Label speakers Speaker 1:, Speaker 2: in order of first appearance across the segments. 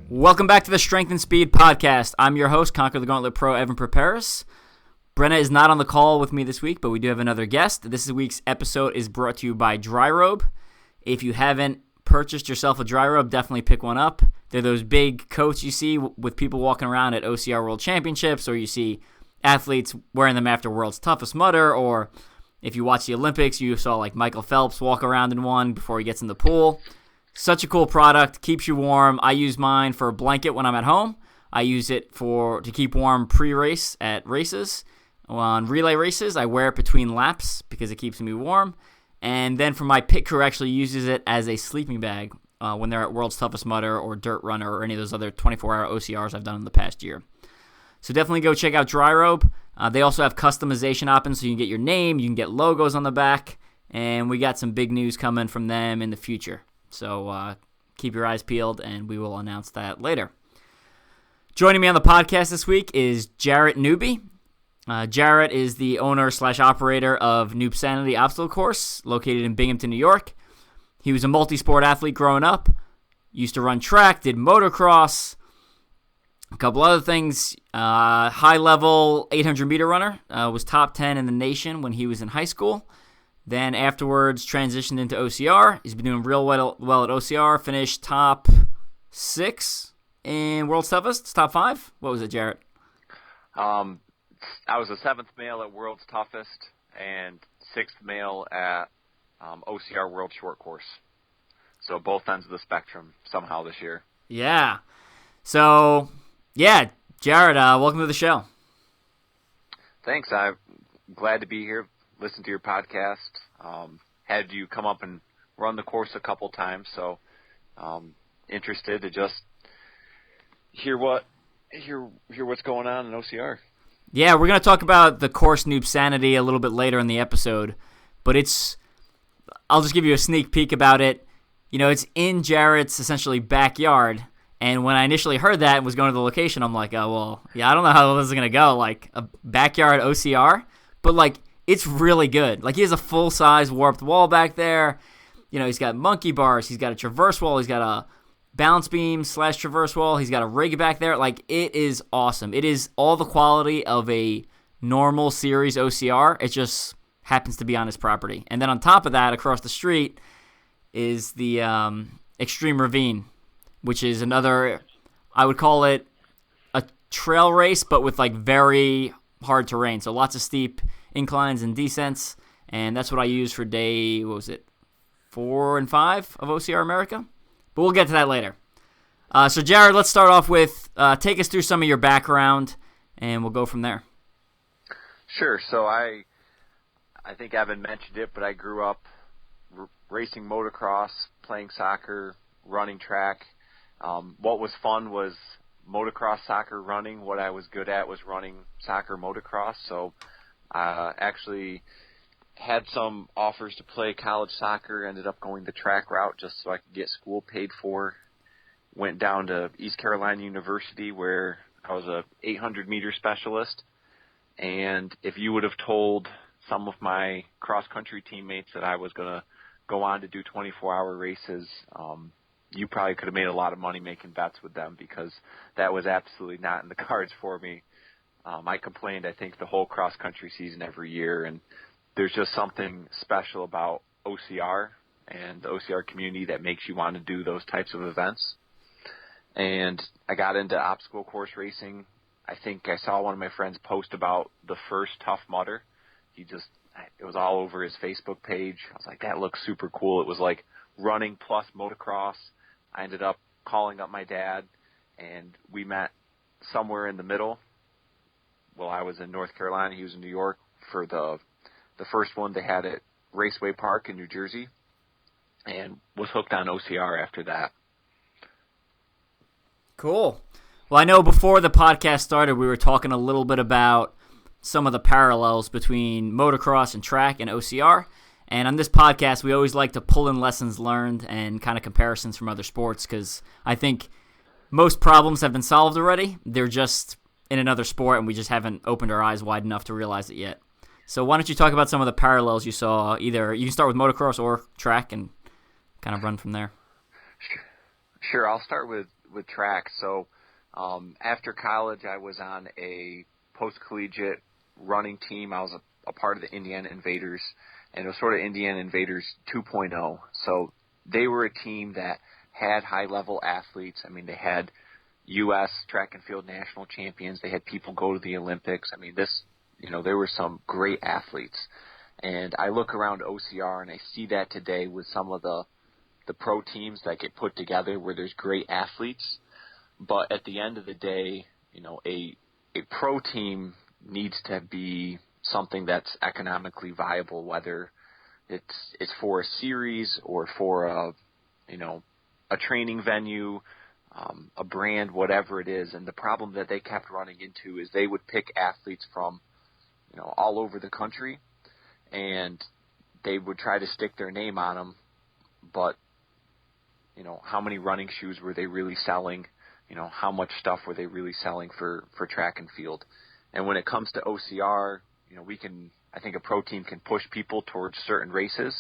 Speaker 1: Welcome back to the Strength and Speed Podcast. I'm your host, Conquer the Gauntlet Pro, Evan Preparis. Brenna is not on the call with me this week, but we do have another guest. This week's episode is brought to you by Dry Robe. If you haven't purchased yourself a dry robe, definitely pick one up. They're those big coats you see with people walking around at OCR World Championships, or you see athletes wearing them after World's Toughest Mudder, or if you watch the Olympics, you saw like Michael Phelps walk around in one before he gets in the pool. Such a cool product, keeps you warm. I use mine for a blanket when I'm at home. I use it to keep warm pre-race at races. On relay races, I wear it between laps because it keeps me warm. And then for my pit crew, actually uses it as a sleeping bag when they're at World's Toughest Mudder or Dirt Runner or any of those other 24-hour OCRs I've done in the past year. So definitely go check out Dry Robe. They also have customization options, so you can get your name, you can get logos on the back, and we got some big news coming from them in the future. So keep your eyes peeled, and we will announce that later. Joining me on the podcast this week is Jarrett Newby. Jarrett is the owner/operator of Newbsanity obstacle course located in Binghamton, New York. He was a multi-sport athlete growing up, used to run track, did motocross, a couple other things. High-level 800-meter runner, was top 10 in the nation when he was in high school. Then afterwards transitioned into OCR. He's been doing real well at OCR. Finished top 6 in World's Toughest. Top 5? What was it, Jarrett?
Speaker 2: I was the 7th male at World's Toughest and 6th male at OCR World Short Course. So both ends of the spectrum somehow this year.
Speaker 1: Yeah. So, yeah, Jarrett, welcome to the show.
Speaker 2: Thanks. I'm glad to be here. Listen to your podcast. Had you come up and run the course a couple times, so interested to just hear what's going on in OCR.
Speaker 1: Yeah, we're going to talk about the course Newbsanity a little bit later in the episode, but I'll just give you a sneak peek about it. You know, it's in Jarrett's essentially backyard, and when I initially heard that and was going to the location, I'm like, oh, well, yeah, I don't know how this is going to go, like a backyard OCR, but like, it's really good. Like, he has a full-size warped wall back there. You know, he's got monkey bars. He's got a traverse wall. He's got a balance beam / traverse wall. He's got a rig back there. Like, it is awesome. It is all the quality of a normal series OCR. It just happens to be on his property. And then on top of that, across the street, is the Extreme Ravine, which is another, I would call it a trail race, but with, like, very hard terrain. So lots of steep inclines and descents, and that's what I use for day, 4 and 5 of OCR America? But we'll get to that later. So Jared, let's start off with, take us through some of your background, and we'll go from there.
Speaker 2: Sure. So I think Evan mentioned it, but I grew up racing motocross, playing soccer, running track. What was fun was motocross, soccer, running. What I was good at was running soccer, motocross, so actually had some offers to play college soccer, ended up going the track route just so I could get school paid for. Went down to East Carolina University where I was a 800-meter specialist. And if you would have told some of my cross-country teammates that I was going to go on to do 24-hour races, you probably could have made a lot of money making bets with them because that was absolutely not in the cards for me. I complained, I think, the whole cross-country season every year, and there's just something special about OCR and the OCR community that makes you want to do those types of events. And I got into obstacle course racing. I think I saw one of my friends post about the first Tough Mudder. It was all over his Facebook page. I was like, that looks super cool. It was like running plus motocross. I ended up calling up my dad, and we met somewhere in the middle. Well, I was in North Carolina. He was in New York for the first one they had at Raceway Park in New Jersey, and was hooked on OCR after that.
Speaker 1: Cool. Well, I know before the podcast started, we were talking a little bit about some of the parallels between motocross and track and OCR. And on this podcast, we always like to pull in lessons learned and kind of comparisons from other sports because I think most problems have been solved already. They're just in another sport, and we just haven't opened our eyes wide enough to realize it yet. So why don't you talk about some of the parallels you saw? Either you can start with motocross or track and kind of run from there.
Speaker 2: Sure, I'll start with track. So after college, I was on a post-collegiate running team. I was a part of the Indiana Invaders, and it was sort of Indiana Invaders 2.0. So they were a team that had high-level athletes. I mean, they had U.S. track and field national champions. They had people go to the Olympics. I mean, there were some great athletes. And I look around OCR, and I see that today with some of the pro teams that get put together where there's great athletes. But at the end of the day, a pro team needs to be something that's economically viable, whether it's for a series or for a training venue, a brand, whatever it is. And the problem that they kept running into is they would pick athletes from, all over the country, and they would try to stick their name on them. But, how many running shoes were they really selling? How much stuff were they really selling for track and field? And when it comes to OCR, I think a pro team can push people towards certain races,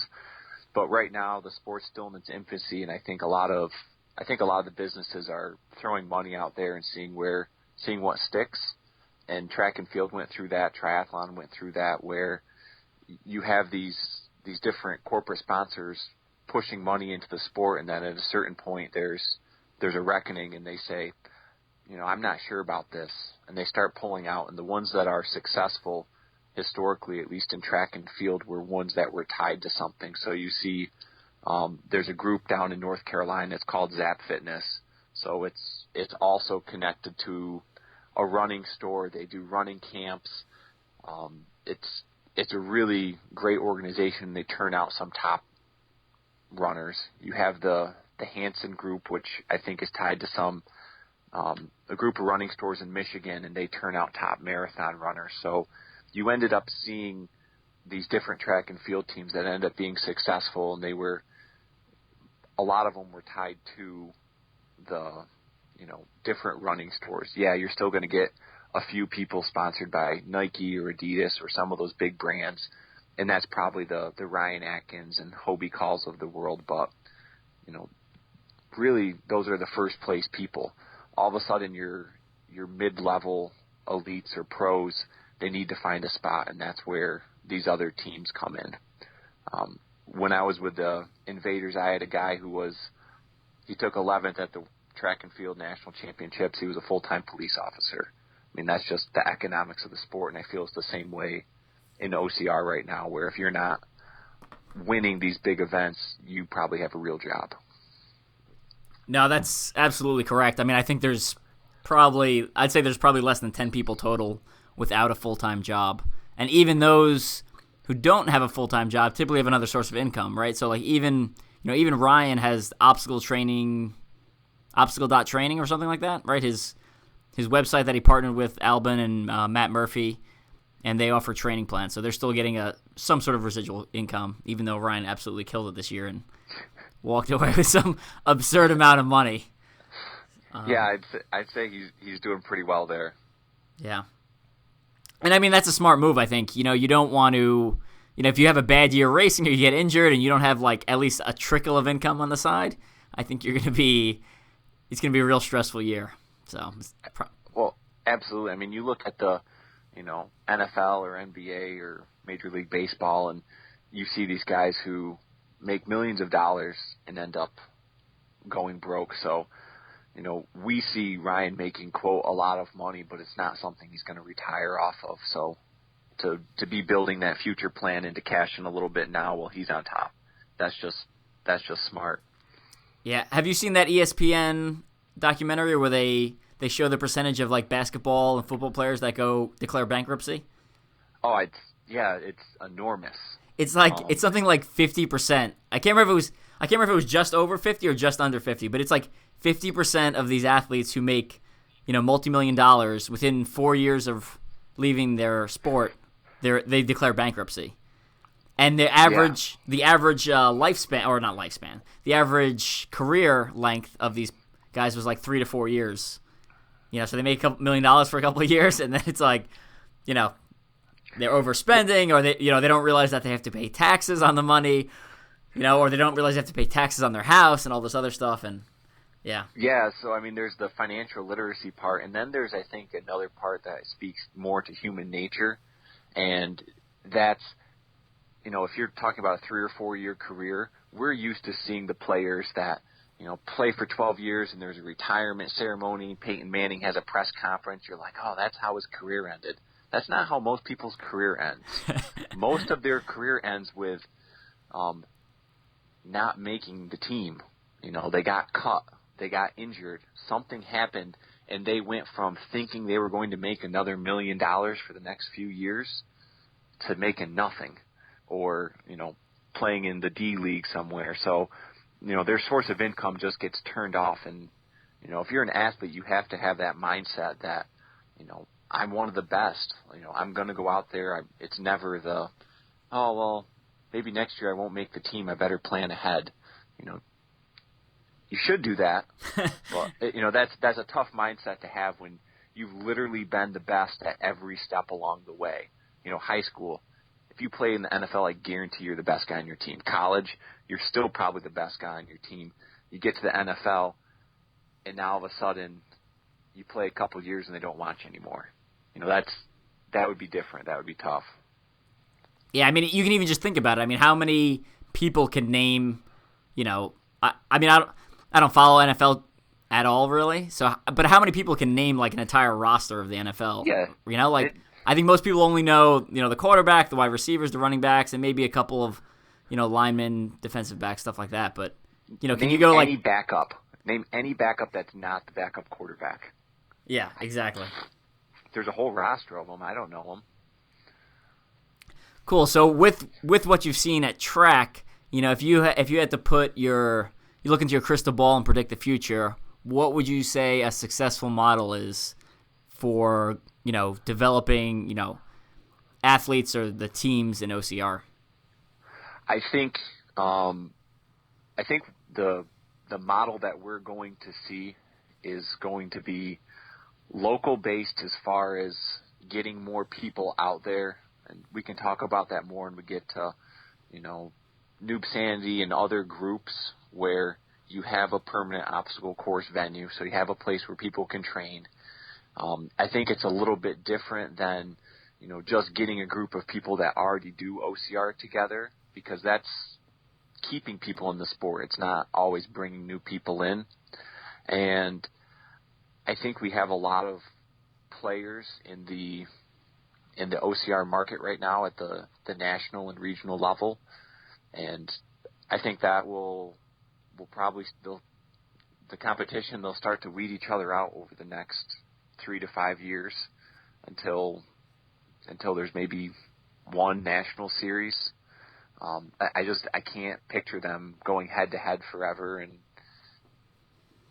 Speaker 2: but right now the sport's still in its infancy, and I think a lot of the businesses are throwing money out there and seeing what sticks. And track and field went through that, triathlon went through that, where you have these different corporate sponsors pushing money into the sport, and then at a certain point there's a reckoning, and they say, I'm not sure about this, and they start pulling out. And the ones that are successful historically, at least in track and field, were ones that were tied to something. So you see there's a group down in North Carolina, it's called Zap Fitness. So it's also connected to a running store. They do running camps. It's a really great organization. They turn out some top runners. You have the Hanson group, which I think is tied to a group of running stores in Michigan, and they turn out top marathon runners. So you ended up seeing these different track and field teams that ended up being successful, and a lot of them were tied to the different running stores. Yeah, you're still going to get a few people sponsored by Nike or Adidas or some of those big brands, and that's probably the Ryan Atkins and Hobie Calls of the world. But really, those are the first place people. All of a sudden, your mid-level elites or pros, they need to find a spot, and that's where these other teams come in. When I was with the Invaders, I had a guy he took 11th at the track and field national championships. He was a full-time police officer. I mean, that's just the economics of the sport, and I feel it's the same way in OCR right now, where if you're not winning these big events, you probably have a real job.
Speaker 1: No, that's absolutely correct. I mean, I think there's probably less than 10 people total without a full-time job. And even those who don't have a full-time job typically have another source of income, right? So like even Ryan has obstacle.training or something like that, right? His website that he partnered with Albin and Matt Murphy, and they offer training plans. So they're still getting some sort of residual income, even though Ryan absolutely killed it this year and walked away with some absurd amount of money.
Speaker 2: Yeah, I'd say he's doing pretty well there.
Speaker 1: Yeah. And I mean, that's a smart move, I think. You don't want to, if you have a bad year racing or you get injured and you don't have like at least a trickle of income on the side, I think it's going to be a real stressful year. So,
Speaker 2: well, absolutely. I mean, you look at the, NFL or NBA or Major League Baseball, and you see these guys who make millions of dollars and end up going broke. So, we see Ryan making, quote, a lot of money, but it's not something he's going to retire off of. So to be building that future plan and to cash in a little bit now while he's on top, that's just smart.
Speaker 1: Yeah. Have you seen that ESPN documentary where they show the percentage of like basketball and football players that go declare bankruptcy?
Speaker 2: Oh, it's enormous.
Speaker 1: It's like it's something like 50%. I can't remember if it was just over 50 or just under 50, but it's like 50% of these athletes who make multi-million dollars within 4 years of leaving their sport, they declare bankruptcy. And the average lifespan, or not lifespan, the average career length of these guys was like 3 to 4 years. So they make $2 million for a couple of years, and then it's like, they're overspending, or they don't realize that they have to pay taxes on the money, or they don't realize they have to pay taxes on their house and all this other stuff, and yeah.
Speaker 2: Yeah, so there's the financial literacy part, and then there's, I think, another part that speaks more to human nature, and that's, if you're talking about a 3 or 4 year career, we're used to seeing the players that, play for 12 years and there's a retirement ceremony, Peyton Manning has a press conference, you're like, oh, that's how his career ended. That's not how most people's career ends. Most of their career ends with not making the team. They got cut, they got injured, something happened, and they went from thinking they were going to make another $1 million for the next few years to making nothing, or, playing in the D League somewhere. So, their source of income just gets turned off. And, if you're an athlete, you have to have that mindset that, I'm one of the best. I'm going to go out there. It's never the, oh, well, maybe next year I won't make the team. I better plan ahead. You should do that. But, that's a tough mindset to have when you've literally been the best at every step along the way. High school, if you play in the NFL, I guarantee you're the best guy on your team. College, you're still probably the best guy on your team. You get to the NFL, and now all of a sudden you play a couple of years and they don't want you anymore. That would be different. That would be tough.
Speaker 1: Yeah, you can even just think about it. How many people can name, I don't follow NFL at all, really. So, but how many people can name like an entire roster of the NFL?
Speaker 2: Yeah.
Speaker 1: I think most people only know, the quarterback, the wide receivers, the running backs, and maybe a couple of, linemen, defensive backs, stuff like that. But, can you go
Speaker 2: any backup? Name any backup that's not the backup quarterback.
Speaker 1: Yeah, exactly.
Speaker 2: There's a whole roster of them. I don't know them.
Speaker 1: Cool. So with what you've seen at track, if you had to you look into your crystal ball and predict the future, what would you say a successful model is for developing, athletes or the teams in OCR?
Speaker 2: I think the model that we're going to see is going to be local based as far as getting more people out there, and we can talk about that more when we get to, Newbsanity and other groups where you have a permanent obstacle course venue, so you have a place where people can train. I think it's a little bit different than, just getting a group of people that already do OCR together, because that's keeping people in the sport. It's not always bringing new people in. And I think we have a lot of players in the OCR market right now at the national and regional level. And I think that will probably the competition, they'll start to weed each other out over the next 3 to 5 years until there's maybe one national series. I can't picture them going head to head forever and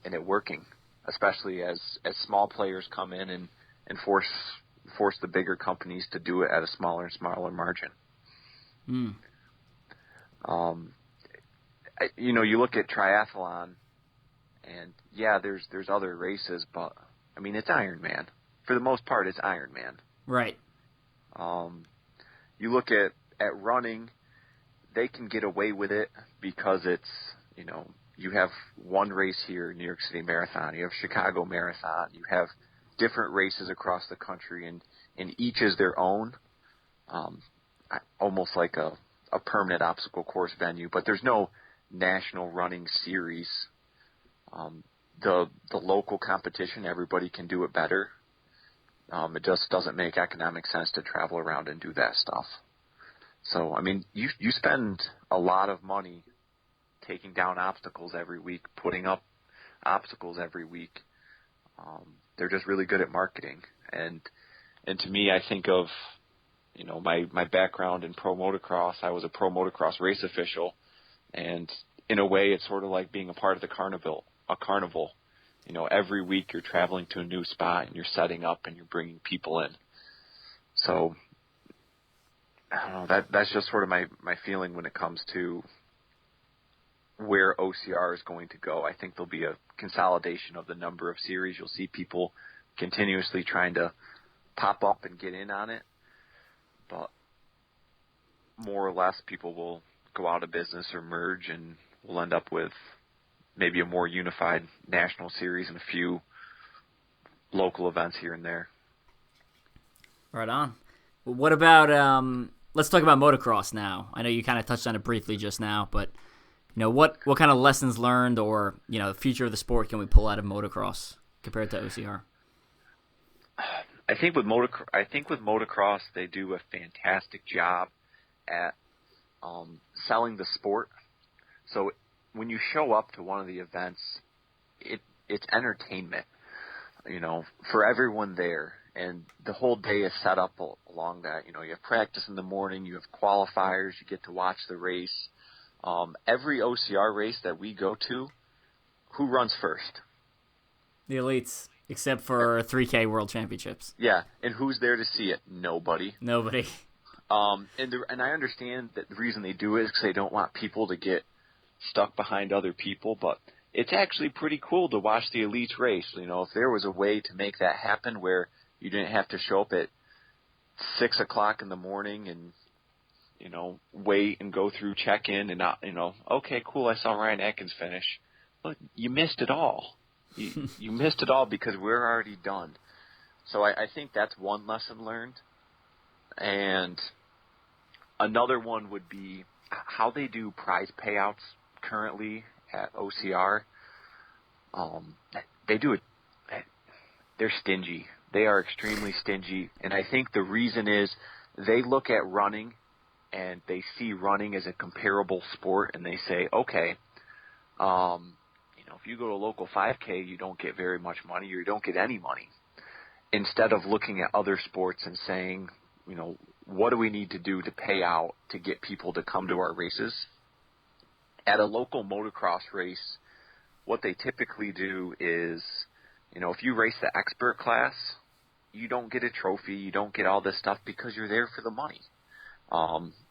Speaker 2: it working, especially as small players come in and force the bigger companies to do it at a smaller and smaller margin. You look at triathlon, and yeah, there's other races, but it's Ironman. For the most part, it's Ironman.
Speaker 1: Right.
Speaker 2: You look at running, they can get away with it because it's, you have one race here, New York City Marathon, you have Chicago Marathon, you have different races across the country, and each is their own, almost like a permanent obstacle course venue, but there's no national running series. The local competition, everybody can do it better. It just doesn't make economic sense to travel around and do that stuff. So, you spend a lot of money taking down obstacles every week, putting up obstacles every week. They're just really good at marketing. And to me, I think of, my background in pro motocross. I was a pro motocross race official, and in a way, it's sort of like being a part of a carnival. every week you're traveling to a new spot and you're setting up and you're bringing people in. So I don't know, that's just sort of my feeling when it comes to where OCR is going to go. I think there'll be a consolidation of the number of series. You'll see people continuously trying to pop up and get in on it, but more or less people will go out of business or merge, and we'll end up with maybe a more unified national series and a few local events here and there.
Speaker 1: Right on. What about let's talk about motocross now. I know you kind of touched on it briefly just now, but what kind of lessons learned or the future of the sport can we pull out of motocross compared to OCR?
Speaker 2: I think with motocross they do a fantastic job at selling the sport. So when you show up to one of the events, it's entertainment, for everyone there. And the whole day is set up along that. You have practice in the morning, you have qualifiers, you get to watch the race. Every OCR race that we go to, who runs first?
Speaker 1: The elites, except for 3K World Championships.
Speaker 2: Yeah, and who's there to see it? Nobody.
Speaker 1: And
Speaker 2: I understand that the reason they do it is because they don't want people to get stuck behind other people, but it's actually pretty cool to watch the elites race. If there was a way to make that happen where you didn't have to show up at 6 o'clock in the morning and, wait and go through check-in and not, okay, cool, I saw Ryan Atkins finish. Look, you missed it all. You missed it all because we're already done. So I think that's one lesson learned. And another one would be how they do prize payouts currently at OCR. They do it. They're stingy. They are extremely stingy. And I think the reason is they look at running and they see running as a comparable sport, and they say, okay, if you go to a local 5K, you don't get very much money or you don't get any money. Instead of looking at other sports and saying, what do we need to do to pay out to get people to come to our races? At a local motocross race, what they typically do is, if you race the expert class, you don't get a trophy, you don't get all this stuff because you're there for the money.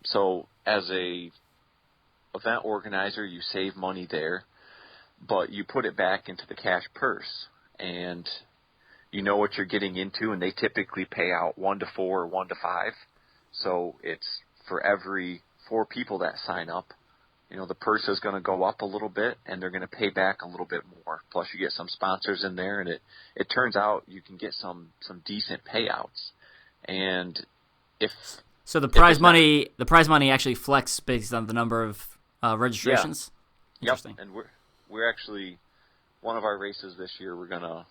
Speaker 2: So as a event organizer, you save money there, but you put it back into the cash purse, and you know what you're getting into, and they typically pay out 1 to 4 or 1 to 5. So it's for every 4 people that sign up, the purse is going to go up a little bit, and they're going to pay back a little bit more. Plus, you get some sponsors in there, and it turns out you can get some decent payouts. And
Speaker 1: so the prize money actually flexes based on the number of registrations.
Speaker 2: Yeah. Interesting. Yep. And we're actually, one of our races this year, we're gonna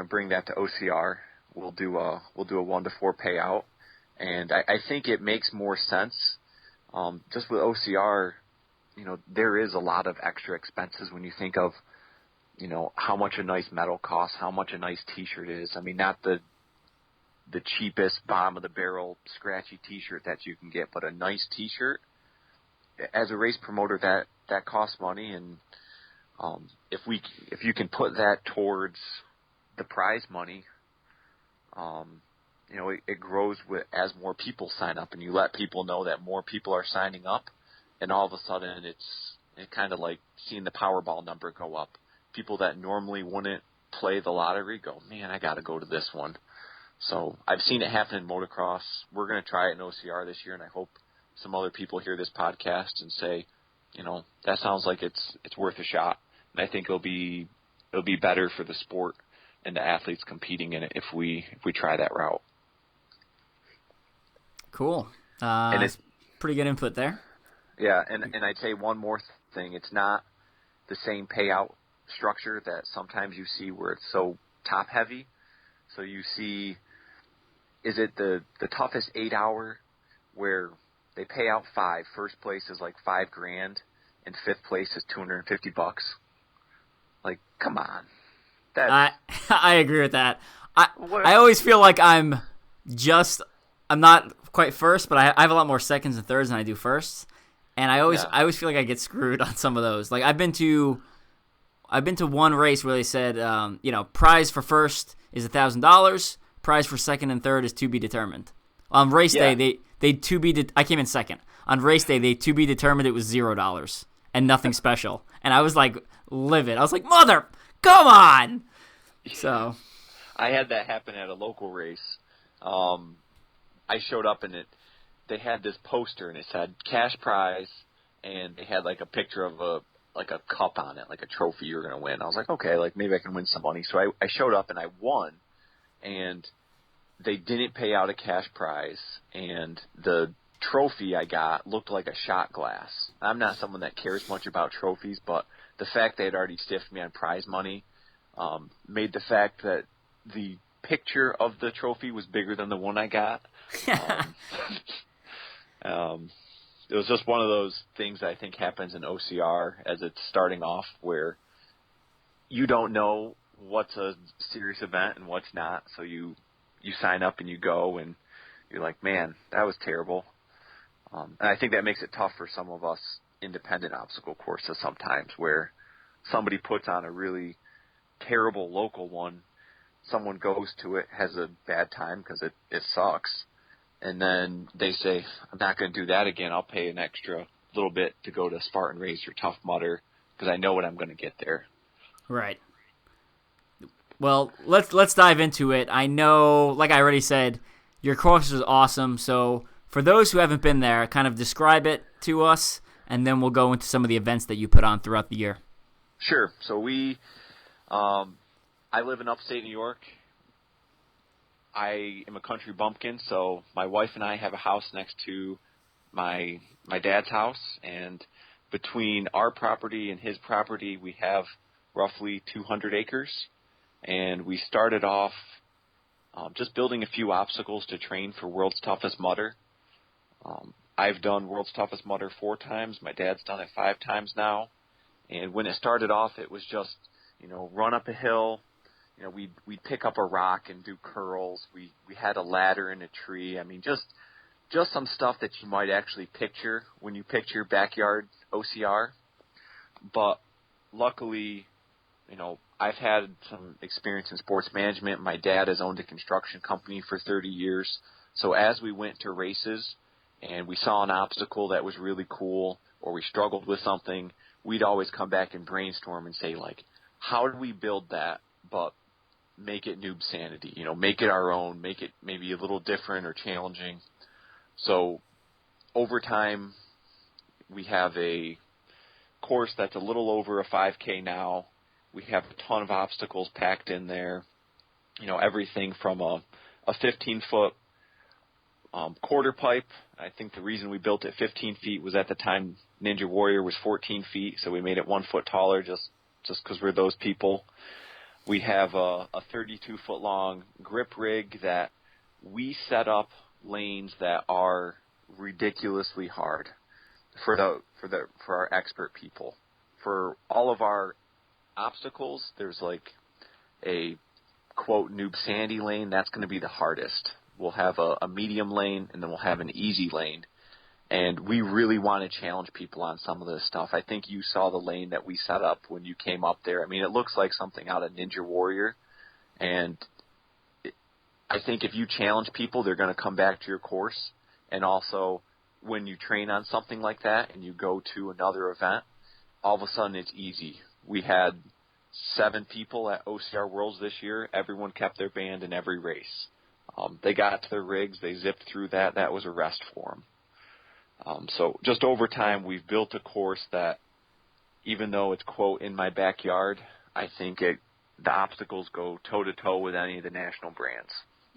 Speaker 2: bring that to OCR. We'll do a 1 to 4 payout, and I think it makes more sense. Just with OCR, there is a lot of extra expenses when you think of, how much a nice medal costs, how much a nice T-shirt is. I mean, not the cheapest bottom of the barrel scratchy T-shirt that you can get, but a nice T-shirt. As a race promoter, that costs money, and if you can put that towards the prize money, it grows as more people sign up, and you let people know that more people are signing up, and all of a sudden it's kind of like seeing the Powerball number go up. People that normally wouldn't play the lottery go, man, I got to go to this one. So I've seen it happen in motocross. We're going to try it in OCR this year, and I hope some other people hear this podcast and say, that sounds like it's worth a shot. And I think it'll be better for the sport and the athletes competing in it if we try that route.
Speaker 1: Cool. And it's pretty good input there.
Speaker 2: Yeah, and I'd say one more thing. It's not the same payout structure that sometimes you see where it's so top-heavy. So you see, is it the toughest 8-hour where they pay out 5? First place is like $5,000, and 5th place is $250. Like, come on.
Speaker 1: I agree with that. I always feel like I'm not quite first, but I have a lot more seconds and thirds than I do firsts. And I always feel like I get screwed on some of those. Like I've been to I've been to one race where they said, prize for first is $1,000, prize for second and third is to be determined. On race day, I came in second. On race day, they to be determined it was $0 and nothing special. And I was like livid. I was like, mother, come on. So
Speaker 2: I had that happen at a local race. I showed up and they had this poster and it said cash prize, and they had like a picture of a cup on it, like a trophy you're going to win. I was like, okay, like maybe I can win some money. So I showed up and I won, and they didn't pay out a cash prize, and the trophy I got looked like a shot glass. I'm not someone that cares much about trophies, but the fact they had already stiffed me on prize money made the fact that the picture of the trophy was bigger than the one I got. It was just one of those things that I think happens in OCR as it's starting off, where you don't know what's a serious event and what's not. So you sign up and you go, and you're like, man, that was terrible. And I think that makes it tough for some of us independent obstacle courses sometimes, where somebody puts on a really terrible local one, someone goes to it, has a bad time because it sucks, and then they say, I'm not going to do that again. I'll pay an extra little bit to go to Spartan Race or Tough Mudder because I know what I'm going to get there.
Speaker 1: Right. Well, let's dive into it. I know, like I already said, your course is awesome. So for those who haven't been there, kind of describe it to us, and then we'll go into some of the events that you put on throughout the year.
Speaker 2: Sure. So I live in upstate New York. I am a country bumpkin, so my wife and I have a house next to my dad's house, and between our property and his property, we have roughly 200 acres, and we started off just building a few obstacles to train for World's Toughest Mudder. I've done World's Toughest Mudder 4 times. My dad's done it 5 times now, and when it started off, it was just, run up a hill. We'd pick up a rock and do curls. We had a ladder in a tree. I mean, just some stuff that you might actually picture when you picture backyard OCR. But luckily, I've had some experience in sports management. My dad has owned a construction company for 30 years. So as we went to races and we saw an obstacle that was really cool, or we struggled with something, we'd always come back and brainstorm and say, like, how do we build that, but make it Newbsanity, make it our own, make it maybe a little different or challenging. So over time, we have a course that's a little over a 5K now. We have a ton of obstacles packed in there, everything from a 15-foot quarter pipe. I think the reason we built it 15 feet was at the time Ninja Warrior was 14 feet, so we made it 1 foot taller just because we're those people. We have a 32-foot-long grip rig that we set up lanes that are ridiculously hard for our expert people. For all of our obstacles, there's like a, quote, Newbsanity lane. That's going to be the hardest. We'll have a medium lane, and then we'll have an easy lane. And we really want to challenge people on some of this stuff. I think you saw the lane that we set up when you came up there. I mean, it looks like something out of Ninja Warrior. And I think if you challenge people, they're going to come back to your course. And also, when you train on something like that and you go to another event, all of a sudden it's easy. We had 7 people at OCR Worlds this year. Everyone kept their band in every race. They got to their rigs. They zipped through that. That was a rest for them. So just over time, we've built a course that, even though it's, quote, in my backyard, I think the obstacles go toe-to-toe with any of the national brands.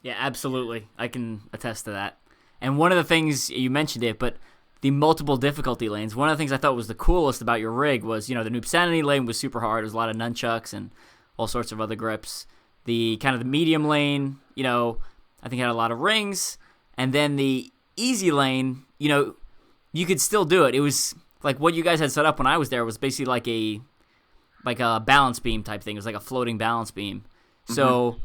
Speaker 1: Yeah, absolutely. I can attest to that. And one of the things, you mentioned it, but the multiple difficulty lanes, one of the things I thought was the coolest about your rig was, the Newbsanity lane was super hard. There was a lot of nunchucks and all sorts of other grips. The kind of the medium lane, I think had a lot of rings. And then the easy lane, you could still do it. It was like what you guys had set up when I was there was basically like a balance beam type thing. It was like a floating balance beam. So,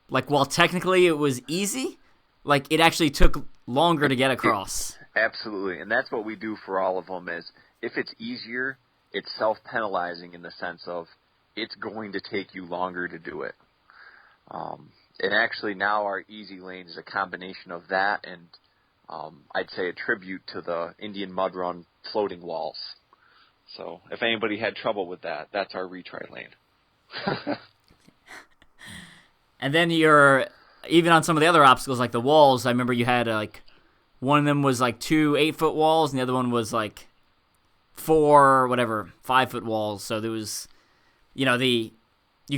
Speaker 1: like, while technically it was easy, like, it actually took longer to get across.
Speaker 2: Absolutely, and that's what we do for all of them is if it's easier, it's self-penalizing in the sense of it's going to take you longer to do it. And actually now our easy lane is a combination of that and I'd say a tribute to the Indian mud run floating walls. So if anybody had trouble with that, that's our retry lane.
Speaker 1: And then even on some of the other obstacles like the walls, I remember you had one of them was like 2 8-foot walls and the other one was like 4 5-foot walls. So there was, you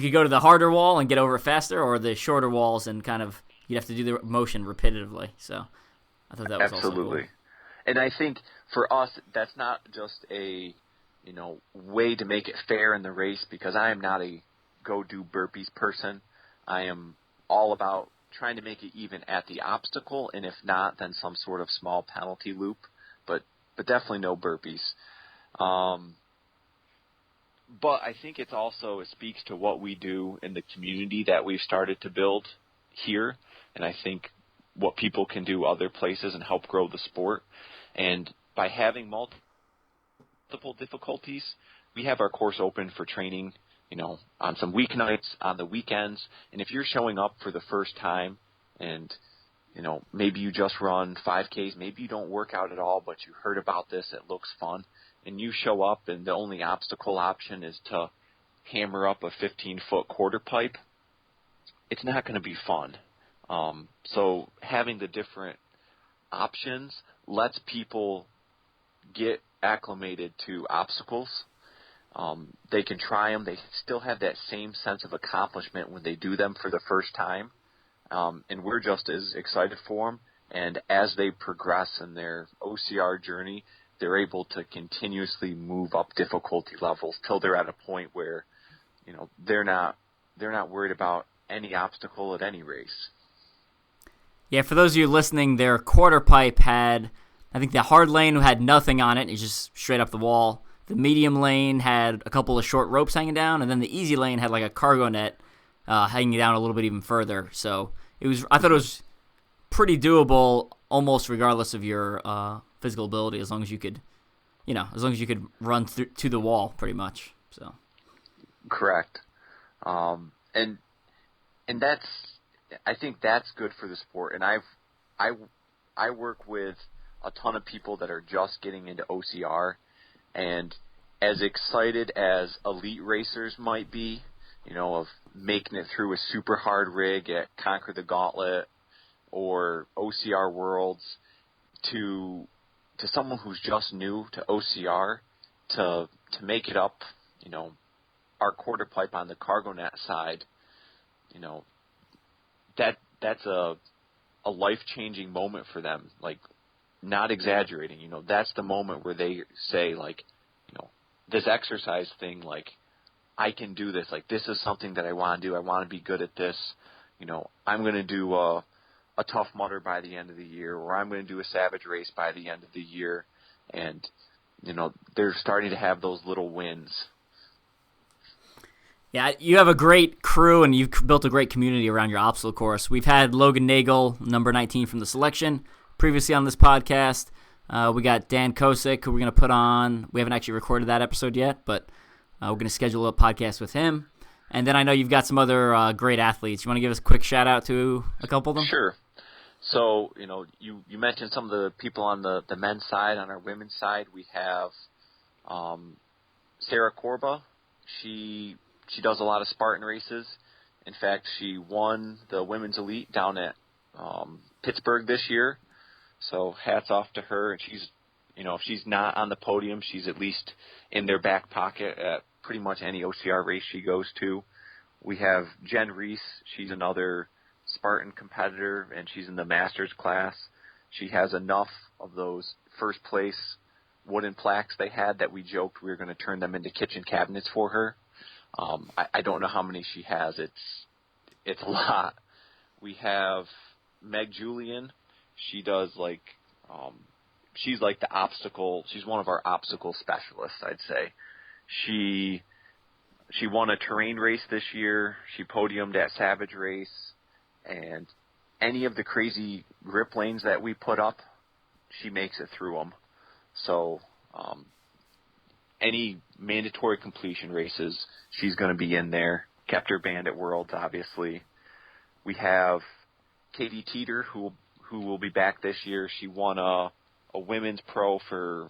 Speaker 1: could go to the harder wall and get over it faster, or the shorter walls and you'd have to do the motion repetitively. So I thought that was
Speaker 2: Absolutely.
Speaker 1: Also cool.
Speaker 2: And I think for us, that's not just a, way to make it fair in the race, because I am not a go do burpees person. I am all about trying to make it even at the obstacle, and if not, then some sort of small penalty loop, but definitely no burpees. But I think it speaks to what we do in the community that we've started to build here, and I think what people can do other places and help grow the sport. And by having multiple difficulties, we have our course open for training, on some weeknights, on the weekends. And if you're showing up for the first time and, maybe you just run 5Ks, maybe you don't work out at all, but you heard about this, it looks fun, and you show up and the only obstacle option is to hammer up a 15-foot quarter pipe, it's not going to be fun. So having the different options lets people get acclimated to obstacles. They can try them. They still have that same sense of accomplishment when they do them for the first time. And we're just as excited for them. And as they progress in their OCR journey, they're able to continuously move up difficulty levels till they're at a point where, they're not worried about any obstacle at any race.
Speaker 1: Yeah, for those of you listening, their quarter pipe had, I think the hard lane had nothing on it. It's just straight up the wall. The medium lane had a couple of short ropes hanging down, and then the easy lane had like a cargo net hanging down a little bit even further. So I thought it was pretty doable, almost regardless of your physical ability, as long as you could, run to the wall, pretty much. So
Speaker 2: correct, and that's, I think that's good for the sport. And I work with a ton of people that are just getting into OCR, and as excited as elite racers might be, of making it through a super hard rig at Conquer the Gauntlet or OCR Worlds, to someone who's just new to OCR, to make it up, our quarter pipe on the cargo net side, that's a life-changing moment for them. Like, not exaggerating, that's the moment where they say, this exercise thing, I can do this. This is something that I want to do. I want to be good at this. I'm going to do a Tough Mudder by the end of the year, or I'm going to do a Savage Race by the end of the year. And, they're starting to have those little wins.
Speaker 1: Yeah, you have a great crew, and you've built a great community around your obstacle course. We've had Logan Nagel, number 19 from the selection, previously on this podcast. We got Dan Kosick, who we're going to put on. We haven't actually recorded that episode yet, but we're going to schedule a podcast with him. And then I know you've got some other great athletes. You want to give us a quick shout-out to a couple of them?
Speaker 2: Sure. So, you mentioned some of the people on the men's side. On our women's side, we have Sarah Korba. She does a lot of Spartan races. In fact, she won the Women's Elite down at Pittsburgh this year. So hats off to her. And she's, if she's not on the podium, she's at least in their back pocket at pretty much any OCR race she goes to. We have Jen Reese. She's another Spartan competitor, and she's in the Masters class. She has enough of those first place wooden plaques they had that we joked we were going to turn them into kitchen cabinets for her. I don't know how many she has. It's a lot. We have Meg Julian. She does she's like the obstacle. She's one of our obstacle specialists, I'd say. She won a terrain race this year. She podiumed at Savage Race, and any of the crazy grip lanes that we put up, she makes it through them. So any mandatory completion races, she's going to be in there. Kept her band at Worlds, obviously. We have Katie Teeter, who will be back this year. She won a women's pro for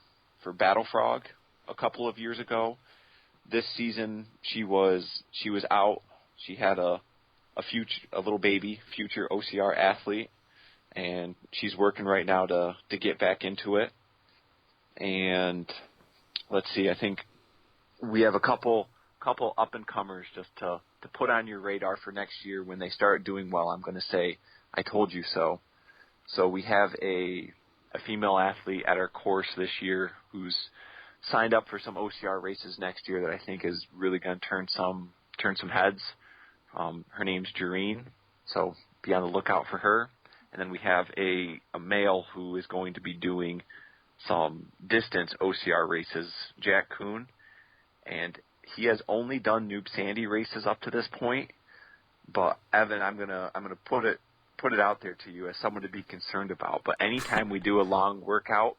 Speaker 2: Battle Frog a couple of years ago. This season, she was out. She had a little baby, future OCR athlete, and she's working right now to get back into it. And let's see, I think we have a couple up and comers just to put on your radar for next year. When they start doing well, I'm going to say, I told you so. So we have a female athlete at our course this year who's signed up for some OCR races next year that I think is really going to turn some heads. Her name's Jarrett, so be on the lookout for her. And then we have a male who is going to be doing some distance OCR races, Jack Kuhn, and he has only done Newbsanity races up to this point. But Evan, I'm gonna put it out there to you as someone to be concerned about. But anytime we do a long workout,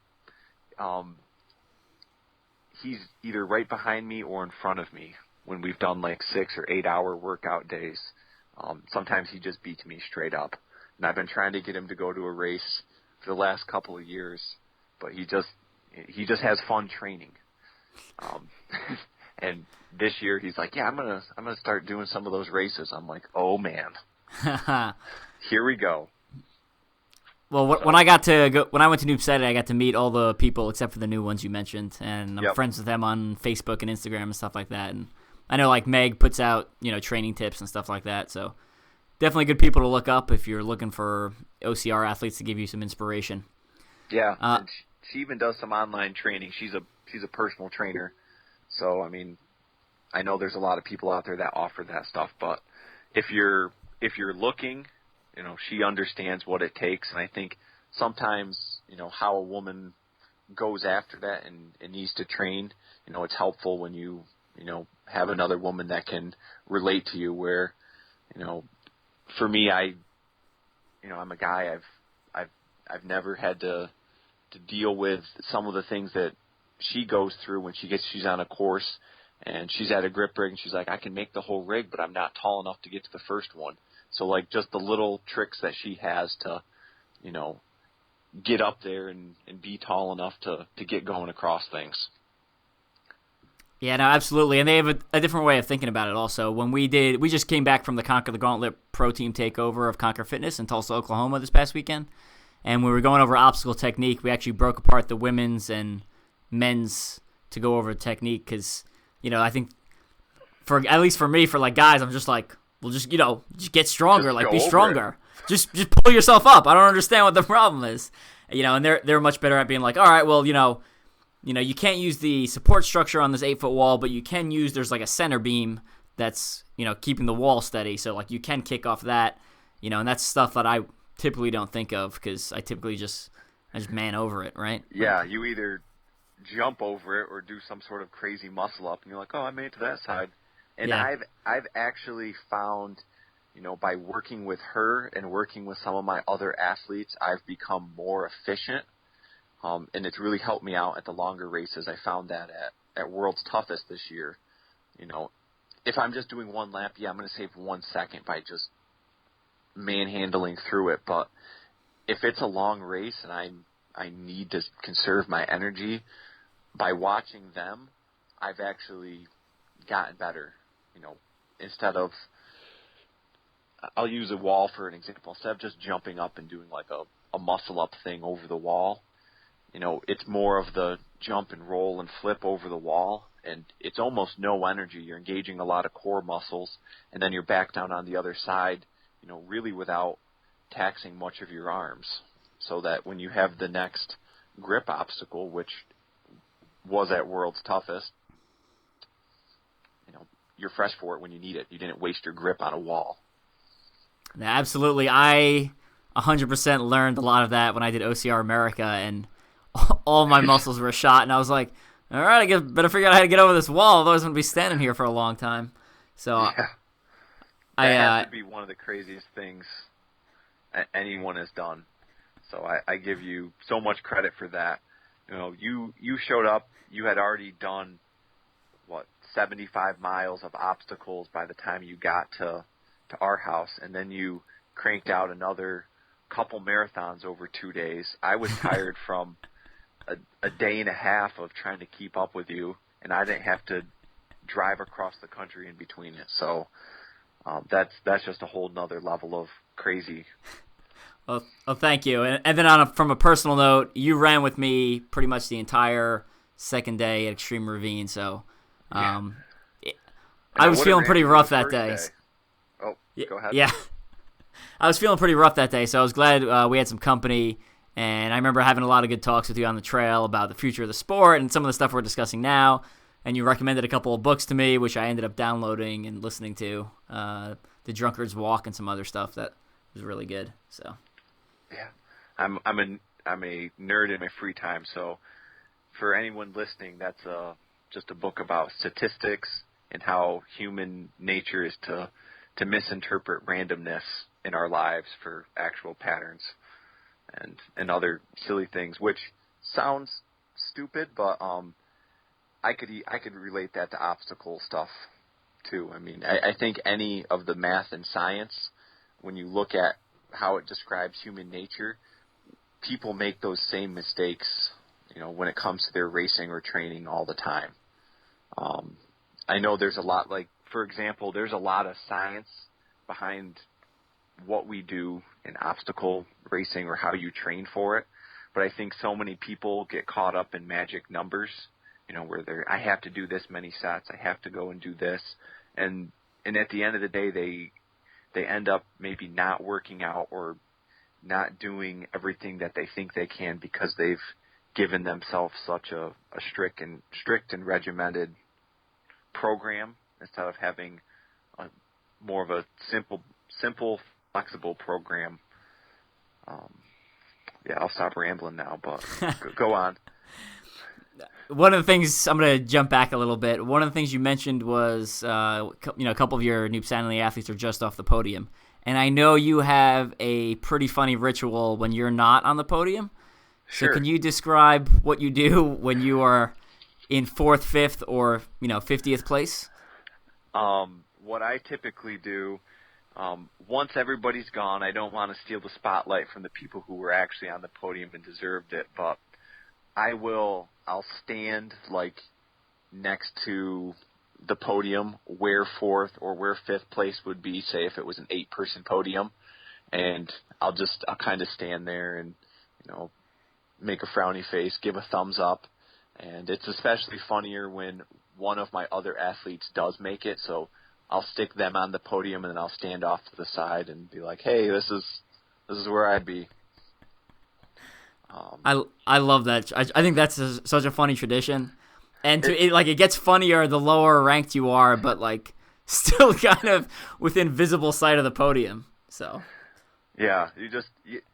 Speaker 2: he's either right behind me or in front of me when we've done like 6 or 8 hour workout days. Sometimes he just beats me straight up. And I've been trying to get him to go to a race for the last couple of years, but he just has fun training. And this year he's like, yeah, I'm gonna start doing some of those races. I'm like, oh man, here we go.
Speaker 1: Well, when I went to Newbsanity, I got to meet all the people except for the new ones you mentioned, and I'm friends with them on Facebook and Instagram and stuff like that. And I know like Meg puts out training tips and stuff like that. So definitely good people to look up if you're looking for OCR athletes to give you some inspiration.
Speaker 2: Yeah, and she even does some online training. She's a personal trainer. So I mean, I know there's a lot of people out there that offer that stuff, but if you're looking, she understands what it takes. And I think sometimes, how a woman goes after that and needs to train, it's helpful when you have another woman that can relate to you where, for me, I'm a guy, I've never had to deal with some of the things that she goes through when she's on a course and she's at a grip rig and she's like, I can make the whole rig, but I'm not tall enough to get to the first one. So like just the little tricks that she has to, get up there and be tall enough to get going across things.
Speaker 1: Yeah, no, absolutely. And they have a different way of thinking about it also. When we just came back from the Conquer the Gauntlet Pro Team takeover of Conquer Fitness in Tulsa, Oklahoma this past weekend. And when we were going over obstacle technique, we actually broke apart the women's and men's to go over technique because, I think at least for me, for like guys, I'm just like, well, just get stronger, just like be stronger. Just pull yourself up. I don't understand what the problem is. And they're much better at being like, all right, well, you can't use the support structure on this 8-foot wall, but you can use, there's like a center beam that's, keeping the wall steady. So like you can kick off that, and that's stuff that I typically don't think of because I typically just man over it, right?
Speaker 2: Yeah, you either jump over it or do some sort of crazy muscle up and you're like, oh, I made it to that side. And yeah. I've actually found, by working with her and working with some of my other athletes, I've become more efficient. And it's really helped me out at the longer races. I found that at World's Toughest this year. If I'm just doing one lap, I'm going to save 1 second by just manhandling through it. But if it's a long race and I need to conserve my energy, by watching them, I've actually gotten better. Instead of, I'll use a wall for an example. Instead of just jumping up and doing like a muscle up thing over the wall, it's more of the jump and roll and flip over the wall, and it's almost no energy. You're engaging a lot of core muscles, and then you're back down on the other side, really without taxing much of your arms, so that when you have the next grip obstacle, which was at World's Toughest, you're fresh for it when you need it. You didn't waste your grip on a wall.
Speaker 1: Absolutely. I 100% learned a lot of that when I did OCR America, and all my muscles were shot, and I was like, all right, I better figure out how to get over this wall, otherwise I'm going to be standing here for a long time. So
Speaker 2: yeah. That has to be one of the craziest things anyone has done. So I give you so much credit for that. You showed up, you had already done 75 miles of obstacles by the time you got to our house, and then you cranked out another couple marathons over 2 days. I was tired from a day and a half of trying to keep up with you, and I didn't have to drive across the country in between it. So that's just a whole nother level of crazy.
Speaker 1: Well, thank you. And then from a personal note, you ran with me pretty much the entire second day at Extreme Ravine. So I was feeling pretty rough that day.
Speaker 2: Oh, go ahead.
Speaker 1: Yeah. I was feeling pretty rough that day, so I was glad we had some company. And I remember having a lot of good talks with you on the trail about the future of the sport and some of the stuff we're discussing now. And you recommended a couple of books to me, which I ended up downloading and listening to. The Drunkard's Walk and some other stuff that was really good. So,
Speaker 2: yeah, I'm a nerd in my free time. So, for anyone listening, that's just a book about statistics and how human nature is to misinterpret randomness in our lives for actual patterns and other silly things, which sounds stupid, but I could relate that to obstacle stuff too. I mean, I think any of the math and science, when you look at how it describes human nature, people make those same mistakes, when it comes to their racing or training all the time. I know there's a lot, like, for example, there's a lot of science behind what we do in obstacle racing or how you train for it, but I think so many people get caught up in magic numbers, where I have to do this many sets, I have to go and do this, and at the end of the day, they end up maybe not working out or not doing everything that they think they can because they've given themselves such a strict and regimented program instead of having more of a simple, flexible program. I'll stop rambling now, but go on.
Speaker 1: One of the things, I'm going to jump back a little bit. One of the things you mentioned was, a couple of your Newbsanity athletes are just off the podium. And I know you have a pretty funny ritual when you're not on the podium.
Speaker 2: Sure.
Speaker 1: So can you describe what you do when you are in 4th, 5th, or 50th place?
Speaker 2: What I typically do, once everybody's gone, I don't want to steal the spotlight from the people who were actually on the podium and deserved it, but I'll stand like next to the podium where 4th or where 5th place would be, say if it was an 8-person podium, and I'll kind of stand there and, make a frowny face, give a thumbs up, and it's especially funnier when one of my other athletes does make it, so I'll stick them on the podium and then I'll stand off to the side and be like, hey, this is where I'd be.
Speaker 1: I love that. I think that's such a funny tradition, and it gets funnier the lower ranked you are, but still kind of within visible sight of the podium. So
Speaker 2: yeah,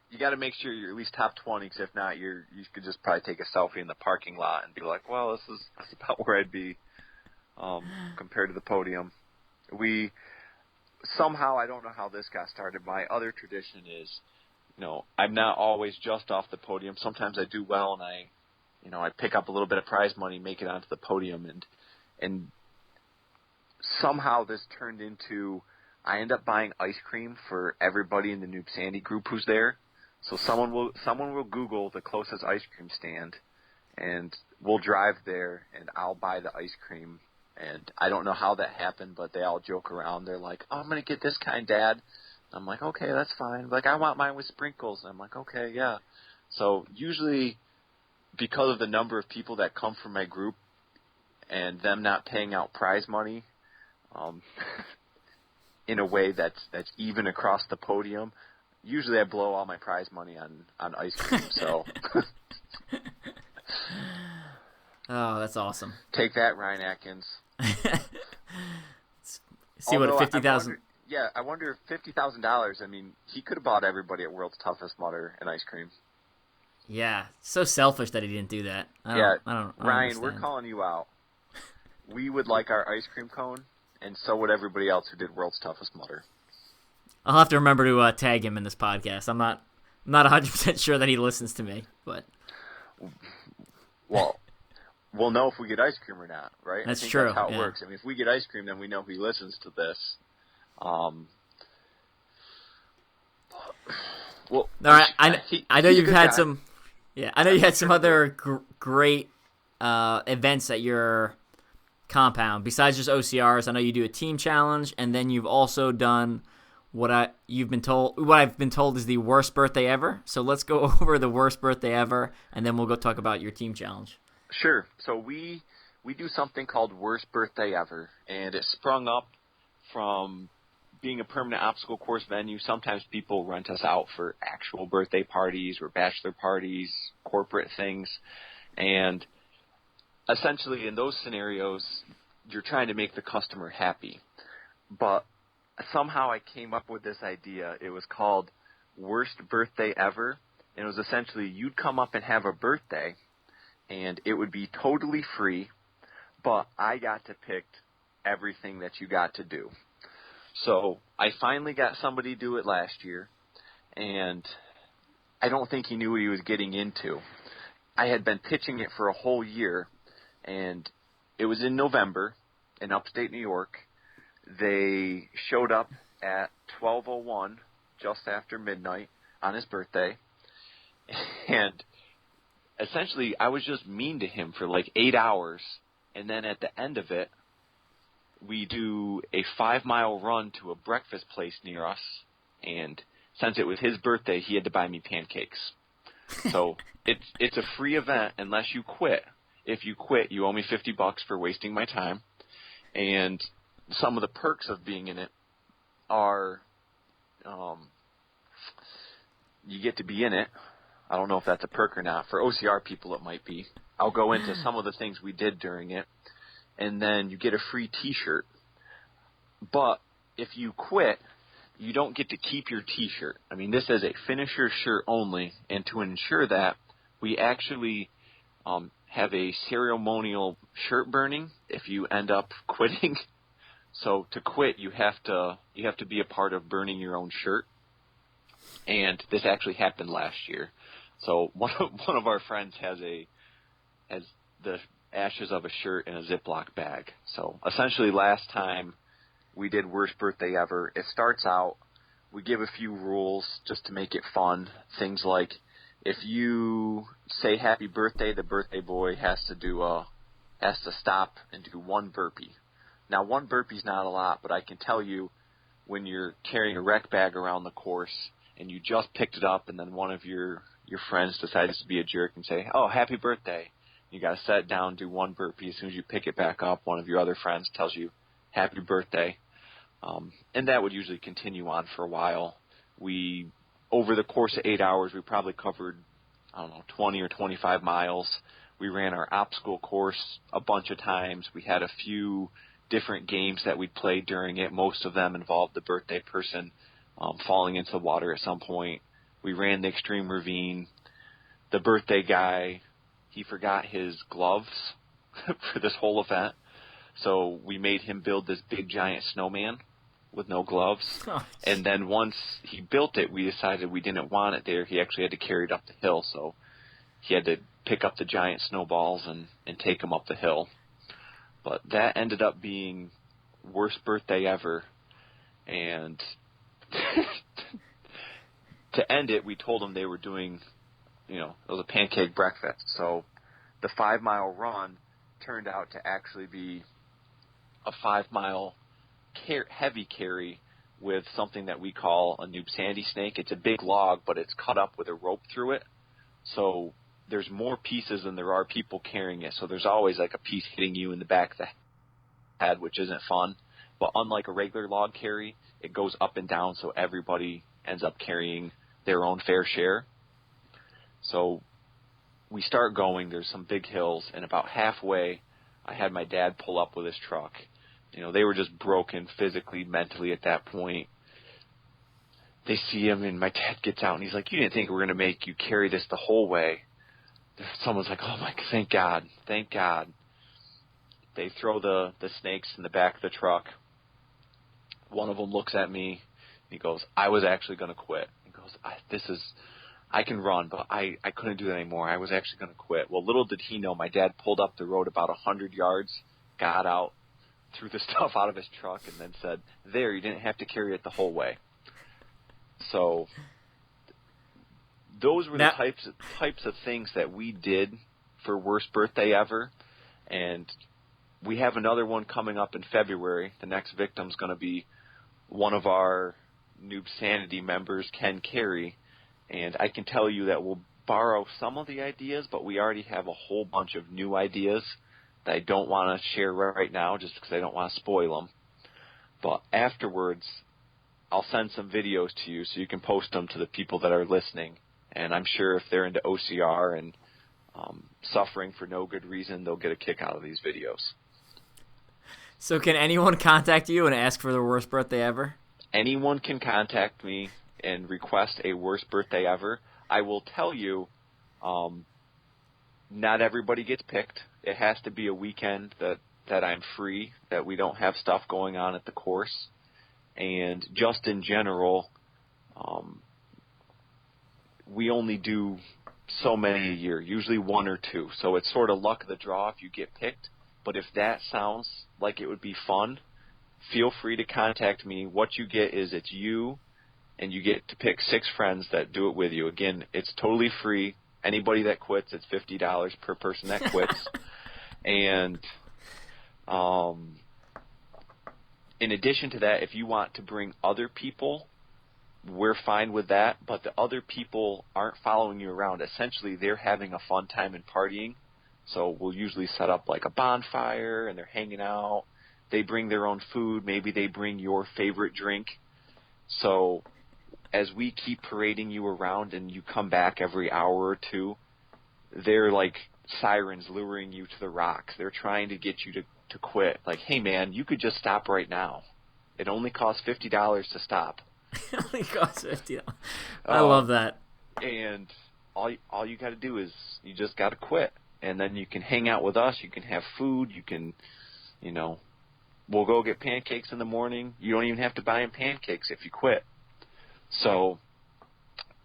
Speaker 2: you got to make sure you're at least top 20, because if not, you could just probably take a selfie in the parking lot and be like, well, this is about where I'd be compared to the podium. Somehow, I don't know how this got started. My other tradition is, I'm not always just off the podium. Sometimes I do well, and I pick up a little bit of prize money, make it onto the podium, and somehow this turned into, I end up buying ice cream for everybody in the Newbsanity group who's there. So someone will Google the closest ice cream stand, and we'll drive there, and I'll buy the ice cream. And I don't know how that happened, but they all joke around. They're like, oh, I'm going to get this kind, Dad. I'm like, okay, that's fine. Like, I want mine with sprinkles. I'm like, okay, yeah. So usually, because of the number of people that come from my group and them not paying out prize money in a way that's even across the podium, usually I blow all my prize money on ice cream. So,
Speaker 1: oh, that's awesome.
Speaker 2: Take that, Ryan Atkins.
Speaker 1: See what 50,000.
Speaker 2: Yeah, I wonder if $50,000. I mean, he could have bought everybody at World's Toughest Mudder an ice cream.
Speaker 1: Yeah, so selfish that he didn't do that. I don't
Speaker 2: Ryan,
Speaker 1: understand.
Speaker 2: we're calling you out. We would like our ice cream cone, and so would everybody else who did World's Toughest Mudder.
Speaker 1: I'll have to remember to tag him in this podcast. I'm not 100% sure that he listens to me, but
Speaker 2: well, we'll know if we get ice cream or not, right?
Speaker 1: That's
Speaker 2: I think
Speaker 1: true.
Speaker 2: That's how it
Speaker 1: yeah.
Speaker 2: works. I mean, if we get ice cream, then we know he listens to this. Well,
Speaker 1: all right. I know
Speaker 2: he's a
Speaker 1: you've
Speaker 2: good
Speaker 1: had
Speaker 2: guy.
Speaker 1: some. Yeah, I know you had some other great events at your compound besides just OCRs. I know you do a team challenge, and then you've also done what I've been told is the worst birthday ever. So let's go over the worst birthday ever, and then we'll go talk about your team challenge.
Speaker 2: Sure. So we do something called Worst Birthday Ever, and it sprung up from being a permanent obstacle course venue. Sometimes people rent us out for actual birthday parties or bachelor parties, corporate things, and essentially in those scenarios, you're trying to make the customer happy. But somehow I came up with this idea. It was called Worst Birthday Ever, and it was essentially you'd come up and have a birthday, and it would be totally free, but I got to pick everything that you got to do. So I finally got somebody to do it last year, and I don't think he knew what he was getting into. I had been pitching it for a whole year, and it was in November in upstate New York. They showed up at 12:01, just after midnight, on his birthday, and essentially I was just mean to him for like 8 hours, and then at the end of it, we do a 5-mile run to a breakfast place near us, and since it was his birthday, he had to buy me pancakes. So it's a free event unless you quit. If you quit, you owe me $50 for wasting my time. And some of the perks of being in it are you get to be in it. I don't know if that's a perk or not. For OCR people, it might be. I'll go into some of the things we did during it. And then you get a free T-shirt. But if you quit, you don't get to keep your T-shirt. I mean, this is a finisher shirt only, and to ensure that, we actually have a ceremonial shirt burning if you end up quitting. So to quit, you have to be a part of burning your own shirt. And this actually happened last year. So one of our friends has the ashes of a shirt in a Ziploc bag. So essentially last time we did Worst Birthday Ever, it starts out, we give a few rules just to make it fun. Things like if you say happy birthday, the birthday boy has to stop and do one burpee. Now one burpee's not a lot, but I can tell you when you're carrying a rec bag around the course and you just picked it up and then one of your friends decides to be a jerk and say, "Oh, happy birthday." You got to set it down, do one burpee. As soon as you pick it back up, one of your other friends tells you, "Happy birthday." And that would usually continue on for a while. Over the course of 8 hours, we probably covered, 20 or 25 miles. We ran our obstacle course a bunch of times. We had a few different games that we played during it. Most of them involved the birthday person falling into the water at some point. We ran the extreme ravine. The birthday guy, he forgot his gloves for this whole event. So we made him build this big giant snowman with no gloves. And then once he built it, we decided we didn't want it there. He actually had to carry it up the hill. So he had to pick up the giant snowballs and take them up the hill. But that ended up being Worst Birthday Ever. And to end it, we told them they were doing, it was a pancake breakfast. So the 5-mile run turned out to actually be a 5-mile heavy carry with something that we call a Newbsanity snake. It's a big log, but it's cut up with a rope through it. So there's more pieces than there are people carrying it. So there's always like a piece hitting you in the back of the head, which isn't fun. But unlike a regular log carry, it goes up and down, so everybody ends up carrying their own fair share. So we start going. There's some big hills, and about halfway, I had my dad pull up with his truck. They were just broken physically, mentally at that point. They see him, and my dad gets out, and he's like, "You didn't think we were going to make you carry this the whole way." Someone's like, "Oh, my, thank God, thank God." They throw the snakes in the back of the truck. One of them looks at me, and he goes, "I was actually going to quit." He goes, I can run, but I couldn't do that anymore. I was actually going to quit. Well, little did he know, my dad pulled up the road about 100 yards, got out, threw the stuff out of his truck, and then said, "There, you didn't have to carry it the whole way." So those were the types of things that we did for Worst Birthday Ever. And we have another one coming up in February. The next victim's going to be one of our Newbsanity members, Ken Carey. And I can tell you that we'll borrow some of the ideas, but we already have a whole bunch of new ideas that I don't want to share right now just because I don't want to spoil them. But afterwards, I'll send some videos to you so you can post them to the people that are listening. And I'm sure if they're into OCR and suffering for no good reason, they'll get a kick out of these videos.
Speaker 1: So can anyone contact you and ask for their worst birthday ever?
Speaker 2: Anyone can contact me and request a worst birthday ever. I will tell you, not everybody gets picked. It has to be a weekend that I'm free, that we don't have stuff going on at the course. And just in general, we only do so many a year, usually one or two. So it's sort of luck of the draw if you get picked. But if that sounds like it would be fun, feel free to contact me. What you get is it's you, and you get to pick 6 friends that do it with you. Again, it's totally free. Anybody that quits, it's $50 per person that quits. And in addition to that, if you want to bring other people, we're fine with that, but the other people aren't following you around. Essentially, they're having a fun time and partying. So we'll usually set up like a bonfire, and they're hanging out. They bring their own food. Maybe they bring your favorite drink. So as we keep parading you around and you come back every hour or two, they're like sirens luring you to the rocks. They're trying to get you to quit. Like, hey, man, you could just stop right now. It only costs $50 to stop.
Speaker 1: It only costs $50. I love that.
Speaker 2: And all you got to do is you just got to quit. And then you can hang out with us. You can have food. You can, we'll go get pancakes in the morning. You don't even have to buy them pancakes if you quit. So